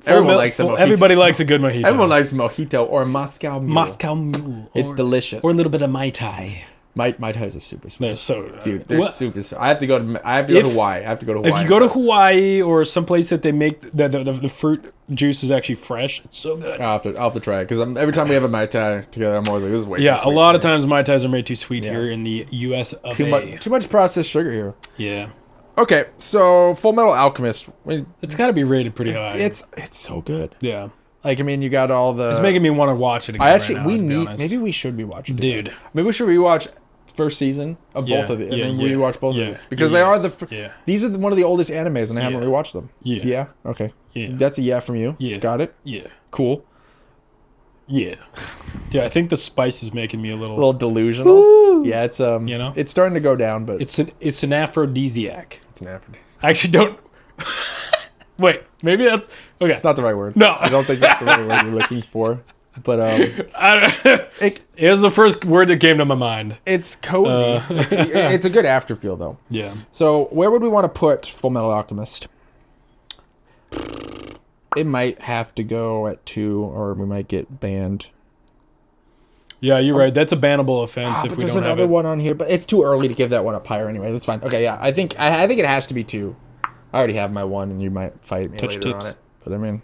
Everyone likes a mojito. Everybody likes a good mojito. Everyone likes mojito or Moscow Mule. Moscow Mule. It's delicious. Or a little bit of Mai Tai. Mai Tais are super sweet. They're so dude. They're super. I have to go to Hawaii. I have to go to Hawaii. If you go to Hawaii or someplace that they make the fruit juice is actually fresh, it's so good. I'll have to try it, because every time we have a Mai Tai together, I'm always like, this is way too sweet. A lot of times Mai Tais are made too sweet here in the U.S. of A. Too much processed sugar here. Yeah. Okay, so Full Metal Alchemist. It's got to be rated pretty high. It's so good. Yeah. Like, I mean, you got all the... It's making me want to watch it again maybe we should be watching it. Dude. Maybe we should rewatch first season of both of it, and then rewatch both of these. Because they are these are one of the oldest animes, and I haven't rewatched them. Yeah. Yeah? Okay. Yeah. That's a yeah from you. Yeah. Got it? Yeah. Cool. Yeah. Dude, I think the spice is making me a little... A little delusional. Woo! Yeah, it's you know? It's starting to go down, but... It's an aphrodisiac. It's an aphrodisiac. I actually don't... Wait, maybe that's... Okay. It's not the right word. No. I don't think that's the right word you're looking for. But it was the first word that came to my mind. It's cozy. It's a good afterfeel, though. Yeah. So where would we want to put Full Metal Alchemist? It might have to go at 2, or we might get banned. Yeah, you're right. That's a bannable offense if but we there's don't have another it. one on here, but it's too early to give that one up higher anyway. That's fine. Okay, yeah. I think it has to be 2. I already have my 1, and you might fight me later tips. on it. But I mean,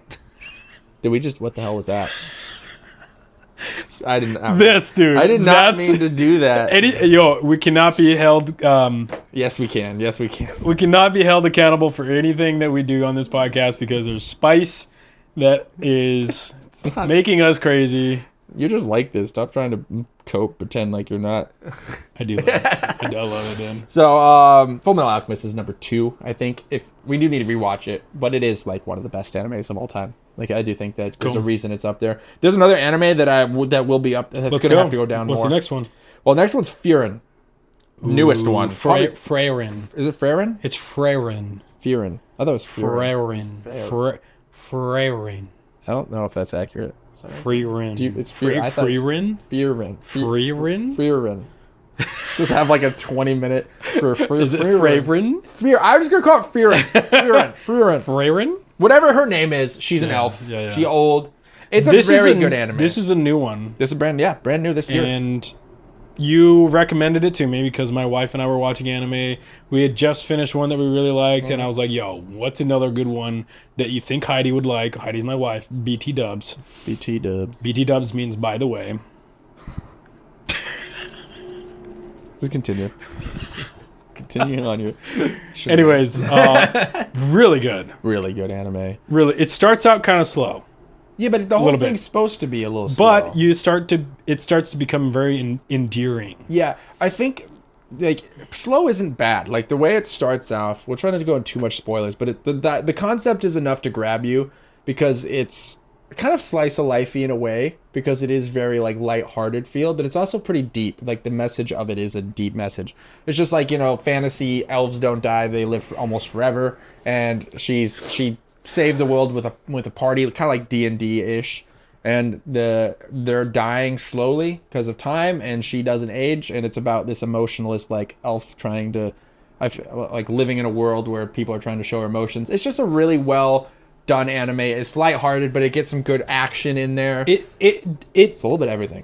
what the hell was that? I didn't. Dude. I did not mean to do that. We cannot be held. Yes, we can. Yes, we can. We cannot be held accountable for anything that we do on this podcast, because there's spice that is making us crazy. You're just like this. Stop trying to pretend like you're not. I do love it. I love it, dude. So, Full Metal Alchemist is number 2, I think. If we do need to rewatch it, but it is like one of the best animes of all time. Like, I do think that there's a reason it's up there. There's another anime that will be up. That's going to have to go down What's more. the next one? Well, next one's Frieren. Newest one. Frieren. Is it Frieren? It's Frieren. Frieren. I thought it was Frieren. Frieren. I don't know if that's accurate. Frieren. It's Frieren. Frieren. Frieren. Frieren. Just have like a 20-minute for Frieren. Is it Frieren? I'm just going to call it Frieren. Frieren. Frieren? Whatever her name is, she's an elf. Yeah. She's old. It's a very good anime. This is a new one. This is brand new this year. And you recommended it to me because my wife and I were watching anime. We had just finished one that we really liked, and I was like, yo, what's another good one that you think Heidi would like? Heidi's my wife. BT dubs. BT dubs. BT dubs means by the way. Just continue. Continue on your... Anyways, really good. Really good anime. Really, it starts out kind of slow. Yeah, but the whole thing's supposed to be a little slow. But it starts to become very endearing. Yeah, I think like slow isn't bad. Like the way it starts off, we're trying to go into too much spoilers, but the concept is enough to grab you because it's kind of slice of lifey in a way because it is very like light-hearted feel, but it's also pretty deep. Like the message of it is a deep message. It's just like, you know, fantasy, elves don't die, they live for almost forever, and she saved the world with a party, kind of like D&D ish, and they're dying slowly because of time, and she doesn't age, and it's about this emotionless like elf trying to like living in a world where people are trying to show her emotions. It's just a really well done anime. It's lighthearted, but it gets some good action in there. It's a little bit of everything.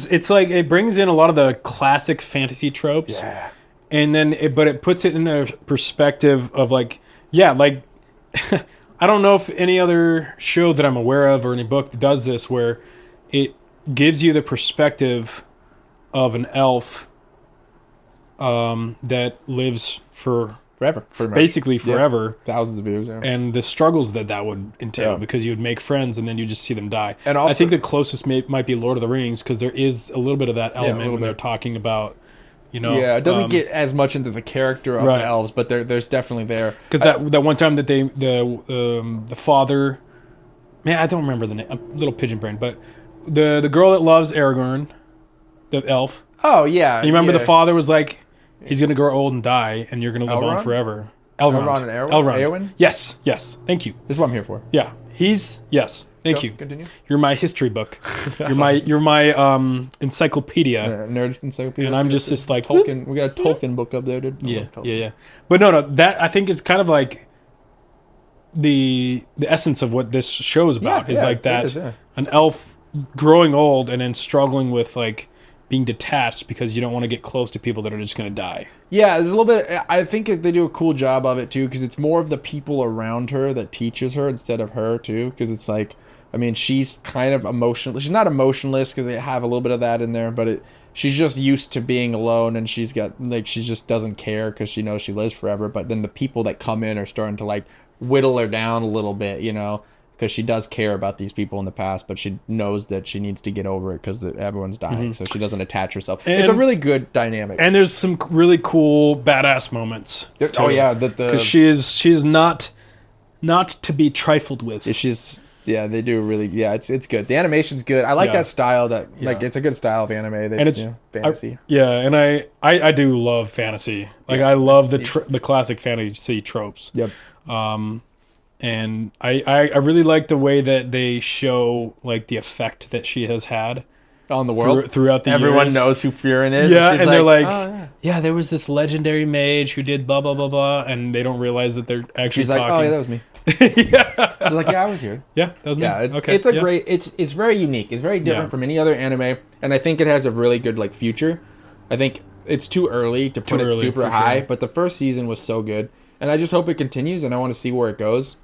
It's like it brings in a lot of the classic fantasy tropes. Yeah. And then but it puts it in a perspective of like, yeah, like I don't know if any other show that I'm aware of or any book that does this where it gives you the perspective of an elf that lives Forever. Basically forever. Yeah. Thousands of years, yeah. And the struggles that would entail, Yeah. because you would make friends and then you just see them die. And also, I think the closest might be Lord of the Rings, because there is a little bit of that element when they're talking about, you know. Yeah, it doesn't get as much into the character of Right. the elves, but there's definitely there. Because that one time that the father, man, I don't remember the name. I'm a little pigeon brain, but the girl that loves Aragorn, the elf. Oh yeah. You remember yeah. the father was like, he's gonna grow old and die, and you're gonna live on Elrond? forever. Elrond and Elrond? Eowyn? Yes. Thank you. This is what I'm here for. Yeah. Thank you. Continue. You're my history book. You're my encyclopedia. Nerd encyclopedia. And I'm just this like Tolkien. We got a Tolkien book up there, dude. Yeah. But no, that I think is kind of like the essence of what this show is about. Is like that an elf growing old and then struggling with like being detached because you don't want to get close to people that are just going to die. Yeah, there's a little bit. I think they do a cool job of it too, because it's more of the people around her that teaches her instead of her too. Because it's like, I mean, she's kind of emotional. She's not emotionless because they have a little bit of that in there, but she's just used to being alone, and she's got like she just doesn't care because she knows she lives forever. But then the people that come in are starting to like whittle her down a little bit, you know. Because she does care about these people in the past, but she knows that she needs to get over it because everyone's dying, so she doesn't attach herself. And it's a really good dynamic. And there's some really cool badass moments. Oh yeah, because she is not to be trifled with. They do really. Yeah, it's good. The animation's good. I like that style. It's a good style of anime. And it's fantasy. And I do love fantasy. Like I love the classic fantasy tropes. Yep. And I really like the way that they show like the effect that she has had on the world throughout the Everyone years. knows who Furin is. Yeah, and they're like, oh, yeah, there was this legendary mage who did blah blah blah blah, and they don't realize that they're actually she's talking. like, oh yeah, that was me. Yeah. They're like, yeah, I was here. Yeah, that was me. Yeah, it's great. It's very unique. It's very different from any other anime, and I think it has a really good like future. I think it's too early to put it super high, but the first season was so good, and I just hope it continues, and I want to see where it goes.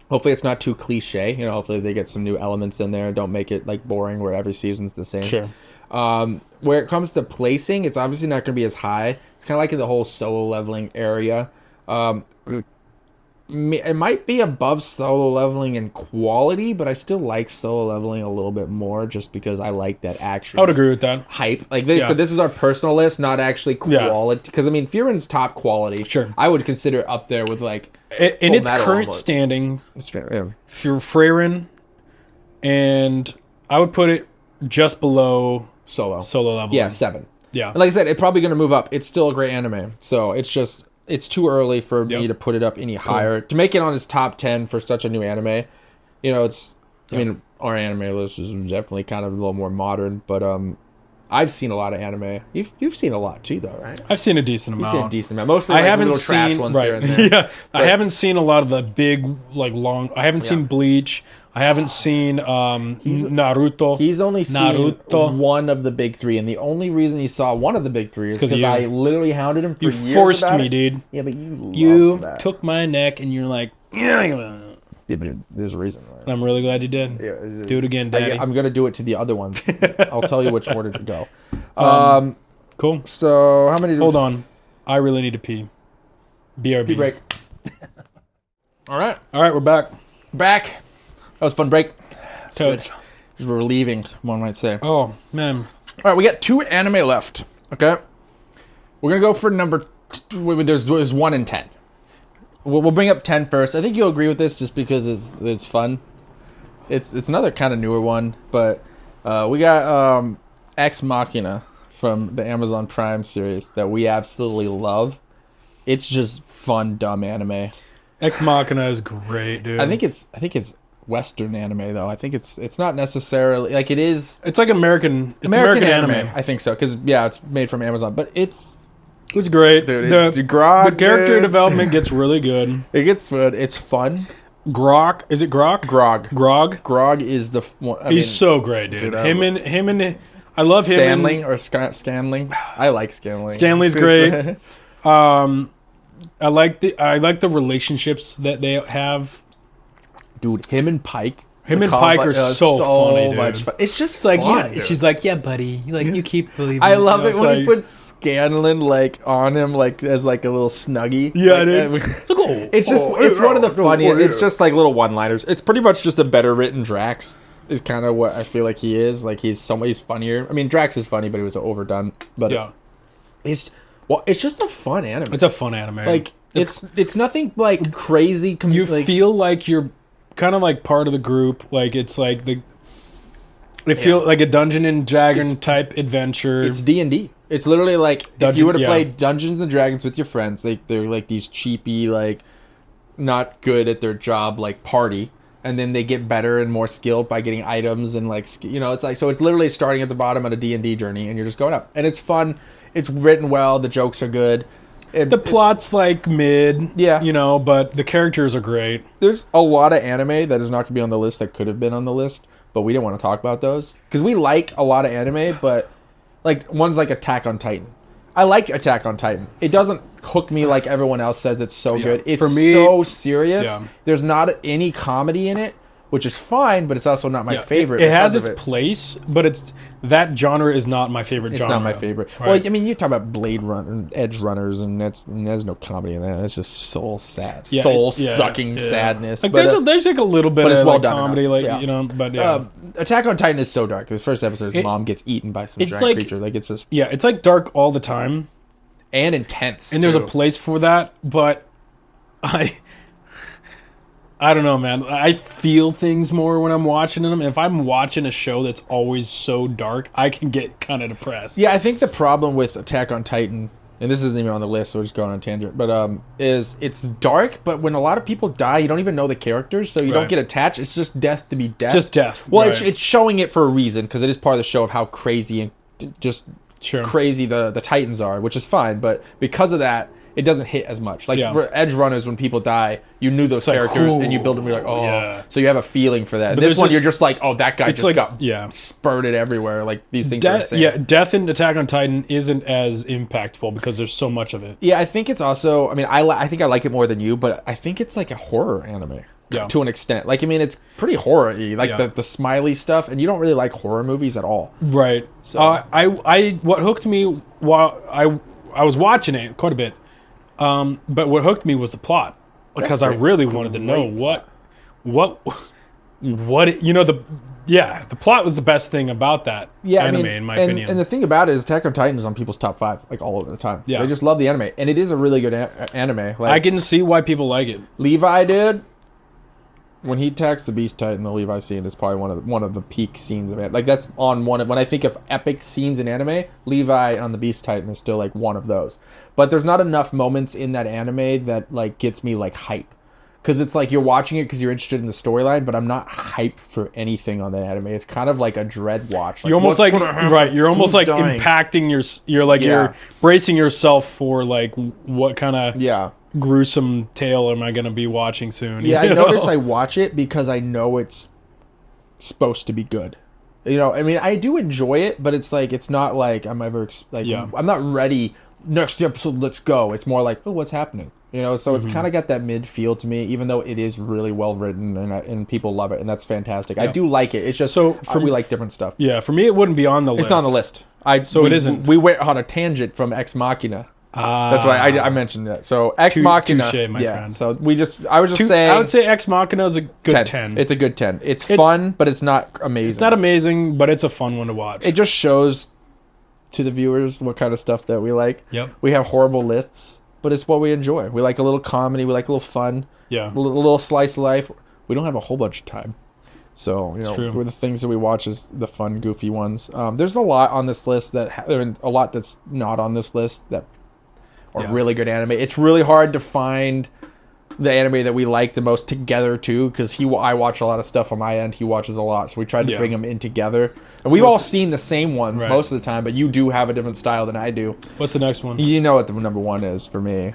Hopefully it's not too cliche. You know, hopefully they get some new elements in there. Don't make it like boring where every season's the same. Sure. Where it comes to placing, it's obviously not going to be as high. It's kind of like in the whole solo leveling area. It might be above solo leveling in quality, but I still like solo leveling a little bit more just because I like that action. I would agree with that. Hype. Like they said, this is our personal list, not actually quality. Because I mean, Furin's top quality. Sure. I would consider it up there with like in its current standing. It's fair. Yeah. For Freyrin, and I would put it just below solo level. Yeah, 7. Yeah. And like I said, it's probably going to move up. It's still a great anime. So it's too early for me to put it up any higher. To make it on his top 10 for such a new anime, you know, I mean, our anime list is definitely kind of a little more modern, but I've seen a lot of anime. You've seen a lot too, though, right? I've seen a decent amount. You've seen a decent amount. Mostly like little trash ones here and there. Yeah, I haven't seen a lot of the big, like long. I haven't seen Bleach. I haven't seen Naruto. He's only seen one of the big 3, and the only reason he saw one of the big 3 is because I literally hounded him for years. You forced me, it. dude. Yeah, but you took my neck, and you're like, yeah, but there's a reason. Right? I'm really glad you did. Yeah, do it again, Daddy. I'm gonna do it to the other ones. I'll tell you which order to go. Cool. So how many? Hold on, I really need to pee. BRB. Pee break. All right, we're back. That was a fun break. Totes. It was relieving, one might say. Oh man. All right, we got 2 anime left. Okay, we're gonna go for number. There's 1 and 10. We'll bring up 10 first. I think you'll agree with this just because it's fun. It's another kind of newer one, but we got Ex Machina from the Amazon Prime series that we absolutely love. It's just fun, dumb anime. Ex Machina is great, dude. I think it's Western anime though. I think it's not necessarily like it is. It's like American. It's American anime. I think so because it's made from Amazon, but it's great. Dude, the character development gets really good. It gets good. It's fun. Grok, is it Grok? Grog is the one. He's so great, dude. Him and I love him. Stanley or Scanling. I like Scanling. Stanley's great. I like the relationships that they have. Dude, him and Pike. Him and Pike are so funny, dude. Much fun. It's just like fun, she's like, yeah, buddy. You keep believing. I love it when he puts Scanlon on him as a little snuggie. Yeah, dude. It's one of the funniest. It's just like little one-liners. It's pretty much just a better written Drax. Is kind of what I feel like he is. Like he's funnier. I mean, Drax is funny, but he was overdone. But yeah, it's just a fun anime. It's a fun anime. Like it's nothing like crazy. You feel like you're kind of like part of the group. Like it's like feel like a Dungeon and Dragon type adventure. It's D&D. It's literally like if you were to play Dungeons and Dragons with your friends, they're like these cheapy, like not good at their job, like party. And then they get better and more skilled by getting items and it's like, so it's literally starting at the bottom of a D&D journey and you're just going up. And it's fun. It's written well. The jokes are good. The plot's like mid, yeah, but the characters are great. There's a lot of anime that is not going to be on the list that could have been on the list, but we didn't want to talk about those because we like a lot of anime, but like ones like Attack on Titan. I like Attack on Titan. It doesn't hook me like everyone else says it's so good. It's for me, so serious. Yeah. There's not any comedy in it, which is fine, but it's also not my favorite. It has its place, but that genre is not my favorite genre. It's not my favorite. Right. Well, I mean, you talk about Blade Runner and Edge Runners, and there's no comedy in that. It's just soul sad, soul-sucking sadness. Like there's like a little bit of well comedy, but Attack on Titan is so dark. The first episode, his mom gets eaten by some giant creature. Like it's just it's like dark all the time, and intense. And there's a place for that, but I don't know, man. I feel things more when I'm watching them. And if I'm watching a show that's always so dark, I can get kind of depressed. Yeah, I think the problem with Attack on Titan, and this isn't even on the list, so we're just going on a tangent, but is it's dark, but when a lot of people die, you don't even know the characters, so you don't get attached. It's just death to be death. Just death. Well, it's showing it for a reason, because it is part of the show of how crazy and crazy the Titans are, which is fine, but because of that, it doesn't hit as much. Like for Edge Runners, when people die, you knew those characters and you build them. You're like, so you have a feeling for that. This one, you're just like, that guy just got spurted everywhere. Like these things are insane. Yeah, death in Attack on Titan isn't as impactful because there's so much of it. Yeah, I think it's also. I mean, I think I like it more than you, but I think it's like a horror anime. Yeah. To an extent. Like, I mean, it's pretty horror-y. Like the smiley stuff, and you don't really like horror movies at all. Right. So what hooked me while I was watching it quite a bit. But what hooked me was the plot, because I really wanted to know what the plot was the best thing about that anime, in my opinion. And the thing about it is Attack on Titan is on people's top 5, like all of the time. Yeah. So they just love the anime, and it is a really good anime. Like, I can see why people like it. Levi, dude, when he attacks the Beast Titan, the Levi scene is probably one of the peak scenes of it. Like that's on one of, when I think of epic scenes in anime, Levi on the Beast Titan is still like one of those. But there's not enough moments in that anime that like gets me like hype. Because it's like you're watching it because you're interested in the storyline, but I'm not hyped for anything on that anime. It's kind of like a dread watch. Like, you're almost like You're almost like impacting you're bracing yourself for like what kind of gruesome tale am I going to be watching soon? Yeah, I notice I watch it because I know it's supposed to be good. I mean, I do enjoy it, but it's like it's not like I'm ever I'm not ready. Next episode, let's go. It's more like, what's happening? So it's kind of got that mid feel to me, even though it is really well written and people love it, and that's fantastic. I do like it. It's just we like different stuff. Yeah, for me, it wouldn't be on the list. It's not on the list. It isn't. We went on a tangent from Ex Machina. That's why I mentioned that. So Ex Machina, touché, my friend. So I was just saying. I would say Ex Machina is a good 10. It's a good 10. It's fun, but it's not amazing. It's not amazing, but it's a fun one to watch. It just shows to the viewers what kind of stuff that we like. Yep. We have horrible lists, but it's what we enjoy. We like a little comedy. We like a little fun. Yeah. A little slice of life. We don't have a whole bunch of time. So, true. with the things that we watch is the fun, goofy ones. There's a lot on this list a lot that's not on this list that are really good anime. It's really hard to find the anime that we like the most together too, because I watch a lot of stuff on my end. He watches a lot, so we tried to bring them in together. And we've all seen the same ones most of the time, but you do have a different style than I do. What's the next one? You know what the number one is for me.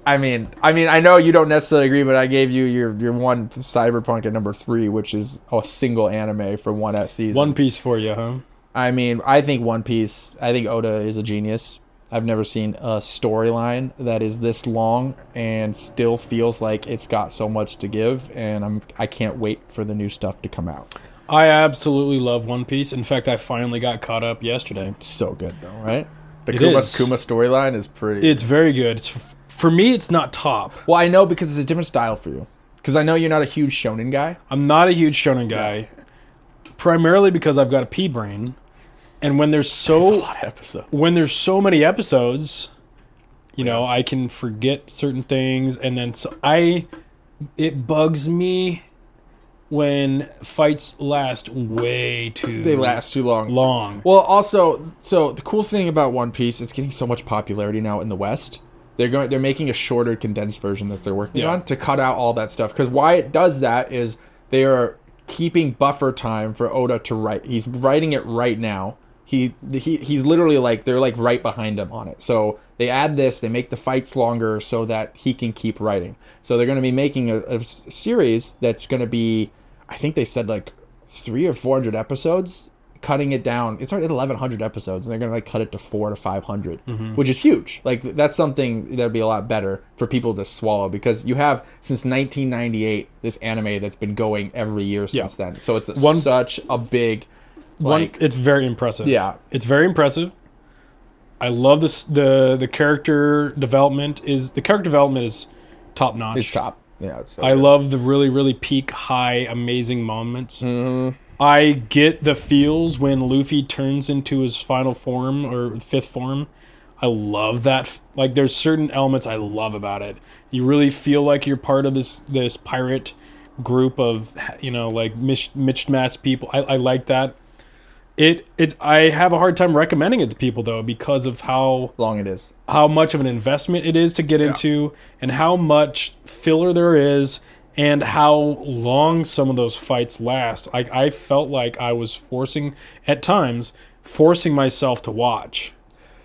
I mean, I know you don't necessarily agree, but I gave you your one Cyberpunk at number 3, which is a single anime for one season. One Piece for you, huh? I mean, I think One Piece. I think Oda is a genius. I've never seen a storyline that is this long and still feels like it's got so much to give, and I can't wait for the new stuff to come out. I absolutely love One Piece. In fact, I finally got caught up yesterday. It's so good though, right? The It Kuma is. storyline is pretty. It's very good. For me, it's not top. Well, I know because it's a different style for you. Because I know you're not a huge shonen guy. I'm not a huge shonen guy, primarily because I've got a pea brain, and when there's It's a lot of episodes. when there's so many episodes, I can forget certain things, and then it bugs me when fights last way too. They last too long. Well, also, so the cool thing about One Piece, it's getting so much popularity now in the West. They're making a shorter, condensed version that they're working on to cut out all that stuff. Because why it does that is they are keeping buffer time for Oda to write. He's writing it right now. He's literally they're right behind him on it. So they add this, they make the fights longer so that he can keep writing. So they're going to be making a series that's going to be, I think they said 300 or 400 episodes, cutting it down. It's already 1,100 episodes, and they're going to cut it to 400 to 500, which is huge. That's something that'd be a lot better for people to swallow, because you have since 1998 this anime that's been going every year since then. So it's such a big it's very impressive. Yeah, it's very impressive. I love this. The character development is top notch. It's top. Yeah, I love the really, really peak high amazing moments. Mm-hmm. I get the feels when Luffy turns into his final form or fifth form. I love that. There's certain elements I love about it. You really feel like you're part of this pirate group of mismatched people. I like that. I have a hard time recommending it to people though, because of how long it is, how much of an investment it is to get into, and how much filler there is, and how long some of those fights last. I felt like I was forcing myself to watch,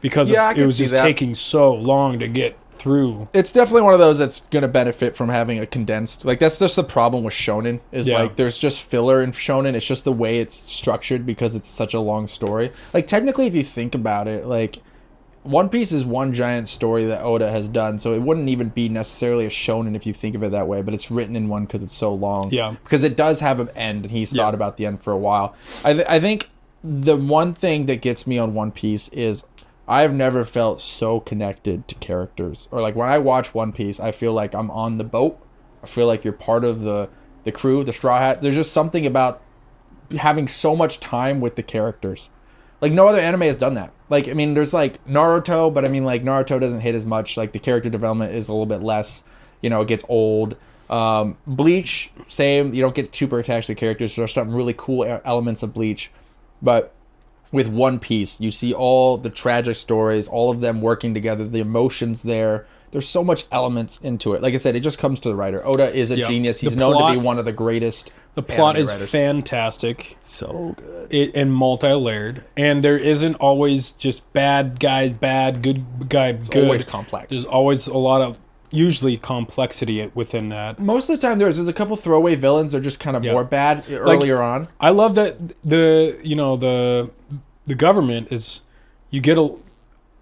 because it was just taking so long to get through. It's definitely one of those that's going to benefit from having a condensed. That's just the problem with shonen is there's just filler in shonen. It's just the way it's structured because it's such a long story. Technically, if you think about it, One Piece is one giant story that Oda has done, so it wouldn't even be necessarily a shonen if you think of it that way, but it's written in one because it's so long. Yeah. Because it does have an end, and he's thought about the end for a while. I think the one thing that gets me on One Piece is I've never felt so connected to characters. Or when I watch One Piece, I feel like I'm on the boat. I feel like you're part of the crew, the Straw Hat. There's just something about having so much time with the characters. No other anime has done that. There's Naruto, but Naruto doesn't hit as much. The character development is a little bit less. It gets old. Bleach, same. You don't get super attached to the characters. There's some really cool elements of Bleach. But with One Piece, you see all the tragic stories, all of them working together, the emotions there. There's so much elements into it. Like I said, it just comes to the writer. Oda is a genius. He's known to be one of the greatest. The plot is fantastic. It's so good. And multi-layered. And there isn't always just bad guys bad, good guy good. It's always complex. There's always a lot of, usually, complexity within that. Most of the time there's a couple throwaway villains that are just kind of more bad earlier on. I love that the government is, you get a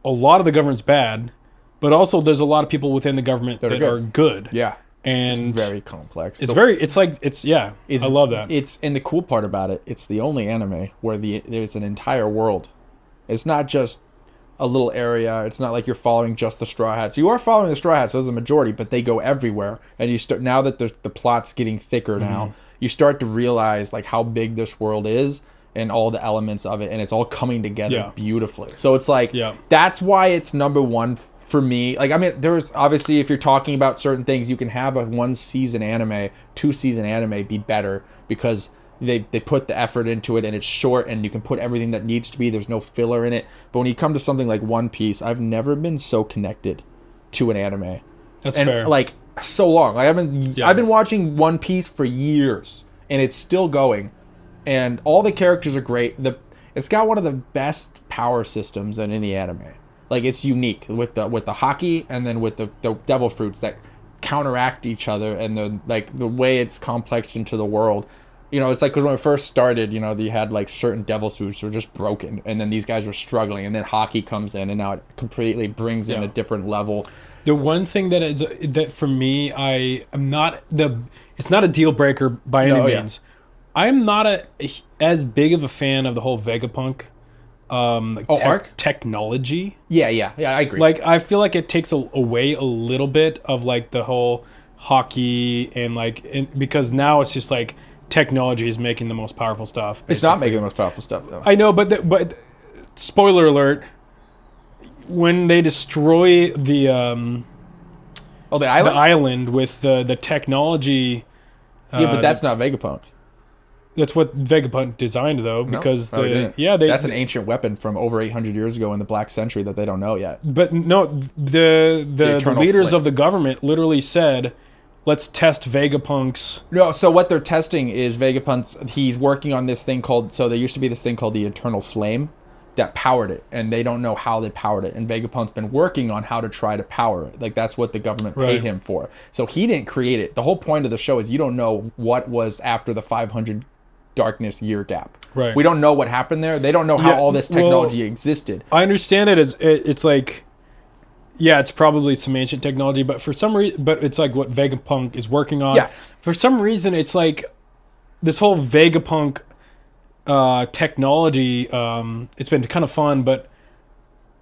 lot of the government's bad, but also there's a lot of people within the government that are good. Yeah. And it's very complex. I love that. And the cool part about it, it's the only anime where there's an entire world. It's not just a little area. It's not like you're following just the Straw Hats. You are following the Straw Hats, those are the majority, but they go everywhere. And you start, now that the plot's getting thicker now, you start to realize how big this world is and all the elements of it, and it's all coming together beautifully. So it's that's why it's number one for me. There's obviously, if you're talking about certain things, you can have a 1-season anime, 2-season anime be better because they put the effort into it, and it's short, and you can put everything that needs to be. There's no filler in it. But when you come to something like One Piece, I've never been so connected to an anime. That's and fair. like so long. Like, I've been watching One Piece for years, and it's still going, and all the characters are great. It's got one of the best power systems in any anime. Like, it's unique with the haki, and then with the devil fruits that counteract each other, and the way it's complexed into the world. You know, it's like, 'cause when it first started, you know, you had like certain devil fruits were just broken, and then these guys were struggling, and then haki comes in, and now it completely brings in a different level. The one thing that for me, it's not a deal breaker by any means. I'm not as big of a fan of the whole Vegapunk arc technology. Yeah, I agree. Like, I feel like it takes away a little bit of like the whole hockey because now it's just like technology is making the most powerful stuff. Basically. It's not making the most powerful stuff though. I know, but spoiler alert: when they destroy the island, the island with the technology, but that's not Vegapunk. That's what Vegapunk designed, though, because that's an ancient weapon from over 800 years ago in the Black Century that they don't know yet. But no, the leaders of the government literally said, "Let's test Vegapunk's." No, so what they're testing is Vegapunk's. He's working on this thing called. So there used to be this thing called the Eternal Flame that powered it, and they don't know how they powered it. And Vegapunk's been working on how to try to power it. Like, that's what the government paid him for. So he didn't create it. The whole point of the show is you don't know what was after the 500 darkness year gap. Right. We don't know what happened there. They don't know how all this technology existed. I understand it. It's like, yeah, it's probably some ancient technology, but for some reason, but it's like what Vegapunk is working on. Yeah. For some reason, it's like this whole Vegapunk technology. It's been kind of fun, but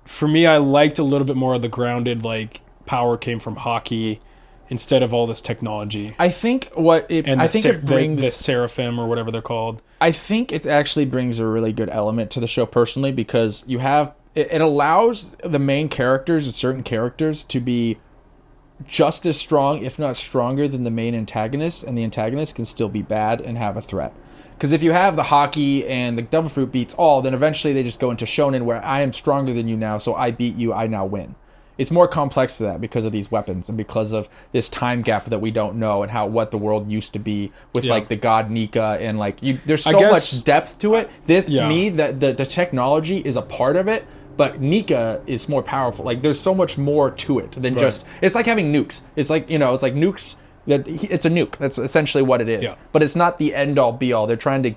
for me, I liked a little bit more of the grounded, like, power came from hockey instead of all this technology. I think it brings the Seraphim or whatever they're called. I think it actually brings a really good element to the show personally, because you have it allows the main characters and certain characters to be just as strong, if not stronger, than the main antagonist, and the antagonist can still be bad and have a threat. Because if you have the hockey and the devil fruit beats all, then eventually they just go into shonen where I am stronger than you now, so I beat you, I now win. It's more complex than that because of these weapons and because of this time gap that we don't know, and what the world used to be with like the god Nika, and like there's so much depth to it. To me, that the technology is a part of it, but Nika is more powerful. Like, there's so much more to it than just. It's like having nukes. It's like, it's like nukes. It's a nuke. That's essentially what it is. Yeah. But it's not the end all be all. They're trying to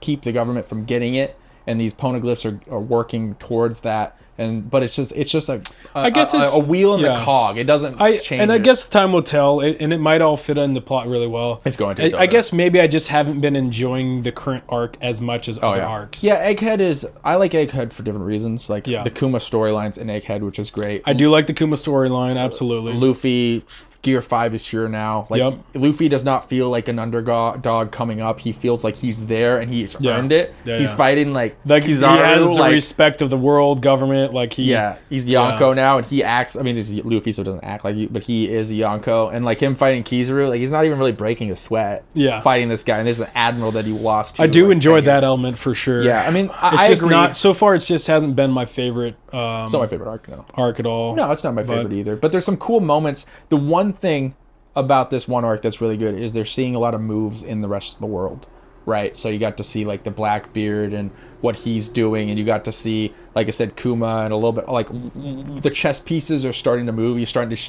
keep the government from getting it, and these poneglyphs are working towards that. But it's just a wheel in the cog. It doesn't change. And I guess time will tell, and it might all fit in the plot really well. It's going to. I guess maybe I just haven't been enjoying the current arc as much as other arcs. Yeah, I like Egghead for different reasons. Like the Kuma storylines in Egghead, which is great. I do like the Kuma storyline, absolutely. Luffy. Gear 5 is here now. Like, Luffy does not feel like an underdog coming up. He feels like he's there and he's earned it. He's fighting like Kizaru. He has the respect of the world government. Like he's Yonko now, and he acts. I mean, he's Luffy, so it doesn't act like you, but he is a Yonko. And like him fighting Kizaru, like he's not even really breaking a sweat. Fighting this guy, and this is an admiral that he lost to. I do enjoy that element for sure. Yeah, I mean, it's just agree. Not so far. It just hasn't been my favorite. It's not my favorite arc, no. Arc at all. No, it's not my favorite either. But there's some cool moments. The one thing about this one arc that's really good is they're seeing a lot of moves in the rest of the world, right? So you got to see like the Blackbeard and what he's doing, and you got to see, like I said, Kuma, and a little bit like the chess pieces are starting to move. You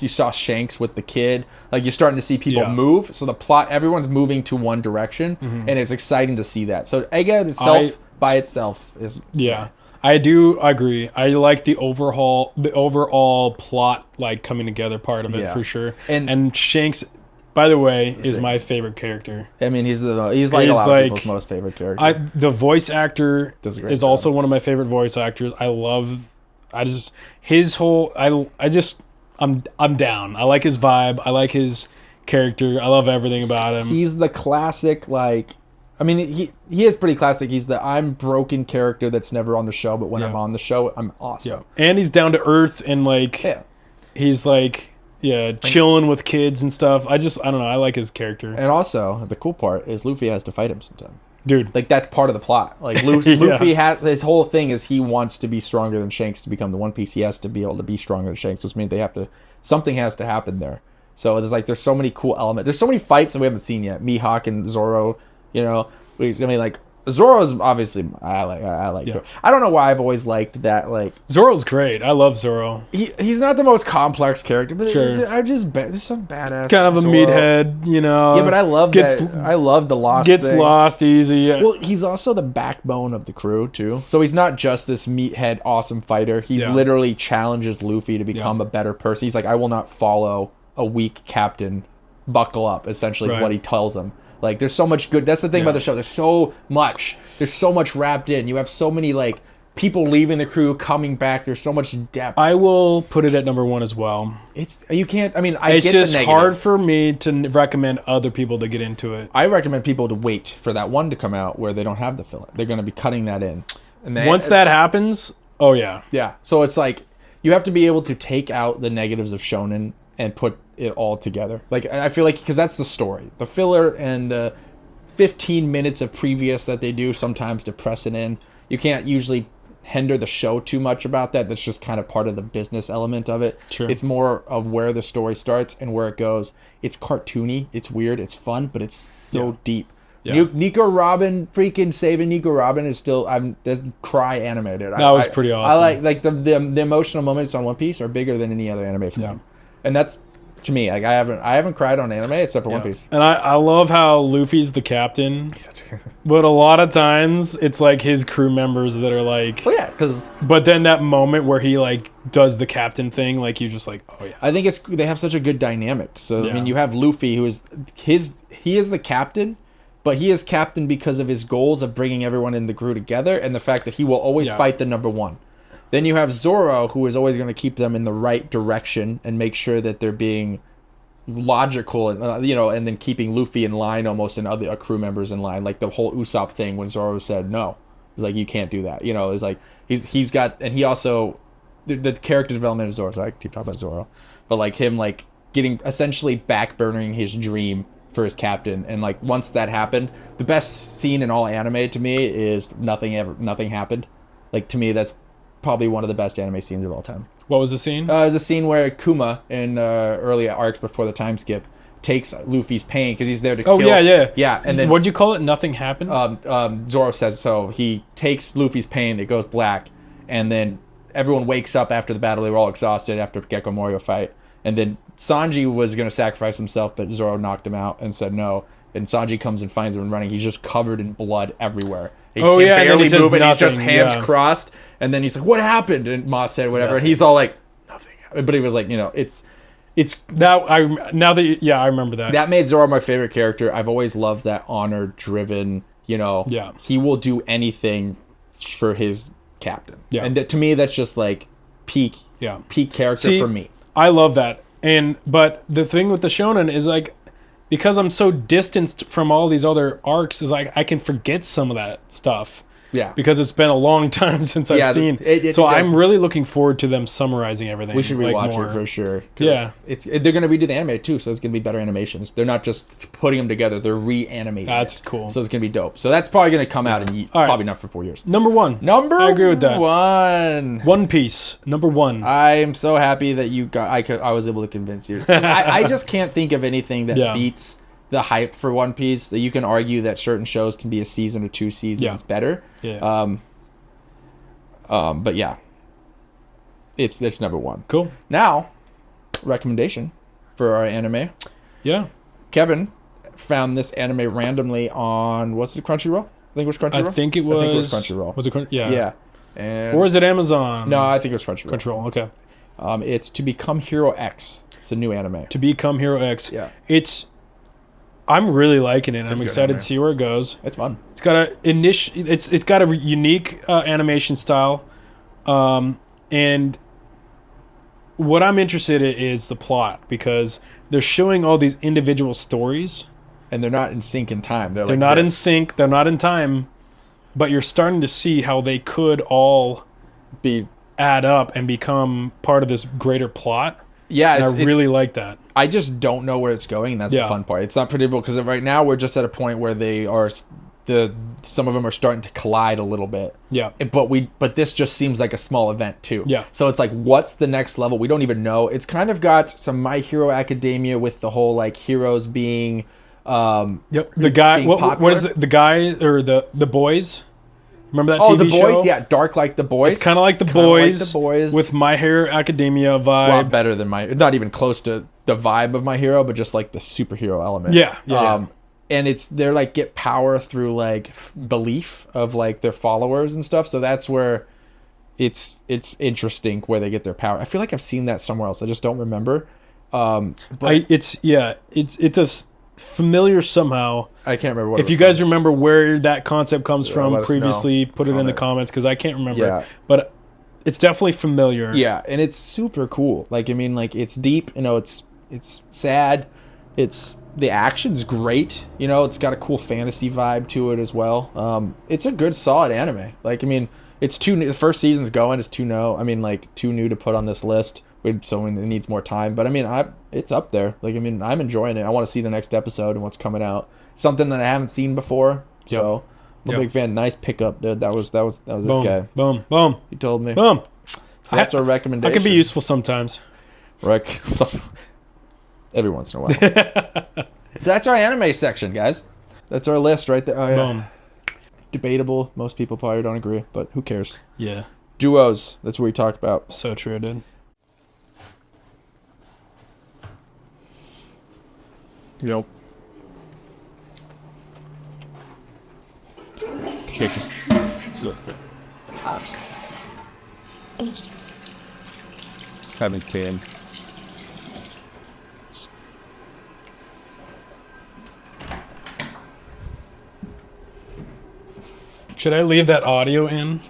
saw Shanks with the kid, like you're starting to see people move. So the plot, everyone's moving to one direction, and it's exciting to see that. So Egghead itself by itself is I do agree. I like the overall plot, like, coming together part of it for sure. And Shanks, by the way, is my favorite character. I mean, he's like a lot of people's most favorite character. The voice actor is also one of my favorite voice actors. I'm down. I like his vibe. I like his character. I love everything about him. He's the classic, like. I mean, he is pretty classic. He's the I'm broken character that's never on the show, but when I'm on the show, I'm awesome. Yeah. And he's down to earth, and like he's like Yeah, chilling with kids and stuff. I don't know. I like his character. And also, the cool part is Luffy has to fight him sometime. Dude. Like, that's part of the plot. Like, Luffy has his whole thing is he wants to be stronger than Shanks to become the One Piece. He has to be able to be stronger than Shanks, which means something has to happen there. So there's so many cool elements. There's so many fights that we haven't seen yet. Mihawk and Zoro, like Zoro's obviously I like Zoro. I don't know why I've always liked that. Like, Zoro's great. I love Zoro. He's not the most complex character, but Sure. there's some badass. Kind of a Zoro. meathead, Yeah, but I love that. I love the lost. Gets thing. lost easy. Yeah. Well, he's also the backbone of the crew too. So he's not just this meathead, awesome fighter. He's literally challenges Luffy to become a better person. He's like, I will not follow a weak captain. Buckle up. Essentially, is what he tells him. Like, there's so much good. That's the thing about the show. There's so much wrapped in. You have so many like people leaving the crew, coming back. There's so much depth. I will put it at number 1 as well. You can't. I mean, it's get just the hard for me to recommend other people to get into it. I recommend people to wait for that one to come out where they don't have the filler. They're going to be cutting that in. And once that happens, oh yeah. Yeah. So it's like you have to be able to take out the negatives of shonen and put it all together. Like, I feel like, because that's the story. The filler and the 15 minutes of previous that they do sometimes to press it in. You can't usually hinder the show too much about that. That's just kind of part of the business element of it. Sure. It's more of where the story starts and where it goes. It's cartoony. It's weird. It's fun, but it's so deep. Yeah. Nico Robin, freaking saving Nico Robin is still, there's cry animated. That was pretty awesome. I like the emotional moments on One Piece are bigger than any other anime from them. And that's, to me, like, I haven't cried on anime except for One Piece. And I love how Luffy's the captain, but a lot of times it's like his crew members that are like, oh yeah, because. But then that moment where he like does the captain thing, like you're just like, oh yeah. I think they have such a good dynamic. So I mean, you have Luffy, who is he is the captain, but he is captain because of his goals of bringing everyone in the crew together and the fact that he will always fight the number one. Then you have Zoro, who is always going to keep them in the right direction and make sure that they're being logical, and and then keeping Luffy in line almost, and other crew members in line. Like the whole Usopp thing when Zoro said no, it's like, you can't do that. It's like he's got, and he also the character development of Zoro. So I keep talking about Zoro, but like him like getting essentially backburnering his dream for his captain, and like once that happened, the best scene in all anime to me is nothing happened. Like, to me, that's probably one of the best anime scenes of all time. What was the scene? It was a scene where Kuma, in early arcs before the time skip, takes Luffy's pain because he's there to kill. Oh, yeah. Yeah, and then... What'd you call it? Nothing happened? Zoro says so. He takes Luffy's pain, it goes black, and then everyone wakes up after the battle. They were all exhausted after Gecko Morio fight. And then Sanji was going to sacrifice himself, but Zoro knocked him out and said no. And Sanji comes and finds him running. He's just covered in blood everywhere. He can't barely move, and he's just hands crossed. And then he's like, "What happened?" And Moss said whatever, and he's all like, "Nothing." But he was like, it's that I remember that. That made Zoro my favorite character. I've always loved that honor-driven. He will do anything for his captain. Yeah, and to me, that's just like peak character for me. I love that. But the thing with the shonen is like, because I'm so distanced from all these other arcs, is like I can forget some of that stuff. Yeah. Because it's been a long time since I've seen. So I'm really looking forward to them summarizing everything. We should rewatch it for sure. Yeah. They're going to redo the anime too, so it's going to be better animations. They're not just putting them together, they're reanimating That's cool. So it's going to be dope. So that's probably going to come out in probably not for 4 years. Number one. I agree with that. One Piece. Number one. I am so happy that I was able to convince you. I just can't think of anything that beats the hype for One Piece. That you can argue that certain shows can be a season or 2 seasons better. Yeah. But yeah, it's number one. Cool. Now, recommendation for our anime. Yeah. Kevin found this anime randomly on, what's it, Crunchyroll? I think it was Crunchyroll. I think it was Crunchyroll. Was it Yeah. Yeah. And or is it Amazon? No, I think it was Crunchyroll. Crunchyroll. Okay. It's To Become Hero X. It's a new anime. To Become Hero X. Yeah. I'm really liking it. I'm excited to see where it goes. It's fun. It's got it's got a unique animation style, and what I'm interested in is the plot, because they're showing all these individual stories, and they're not in sync in time. They're not in sync. They're not in time, but you're starting to see how they could all add up and become part of this greater plot. Yeah, And it's, I really like that. I just don't know where it's going, and that's Yeah. the fun part. It's not predictable because right now we're just at a point where they are some of them are starting to collide a little bit. Yeah. But this just seems like a small event too. Yeah. So it's like, what's the next level? We don't even know. It's kind of got some My Hero Academia with the whole like heroes being. Yep. The guy. being What is popular. it? The guy or the boys? Remember that Oh, TV the boys, show? yeah, dark like the boys. It's kind of like the Kinda like boys. The Boys. With My Hero Academia a lot vibe. better than not even close to the vibe of My Hero, but just like the superhero element. Yeah. Yeah. And they're like get power through like belief of like their followers and stuff. So that's where it's interesting where they get their power. I feel like I've seen that somewhere else. I just don't remember. But It's familiar somehow. I can't remember what. If you guys remember where that concept comes let from us previously, know. put it in the Comment. comments because I can't remember. Yeah. But it's definitely familiar. Yeah, and it's super cool. Like I mean, like it's deep. You know, it's sad. The action's great. You know, it's got a cool fantasy vibe to it as well. It's a good, solid anime. Like I mean, it's too new. The first season's going. It's too new. I mean, like too new to put on this list. So it needs more time. But I mean, it's up there. Like I mean, I'm enjoying it. I want to see the next episode and what's coming out. Something that I haven't seen before. So I'm a big fan. Nice pickup, dude. That was this Boom. guy. Boom. Boom. He told me. Boom. So that's our recommendation. I can be useful sometimes. Every once in a while. So that's our anime section, guys. That's our list right there. Oh, yeah. Boom. Debatable. Most people probably don't agree, but who cares? Yeah. Duos. That's what we talk about. So true, dude. Yep. Chicken. Haven't canned. Should I leave that audio in?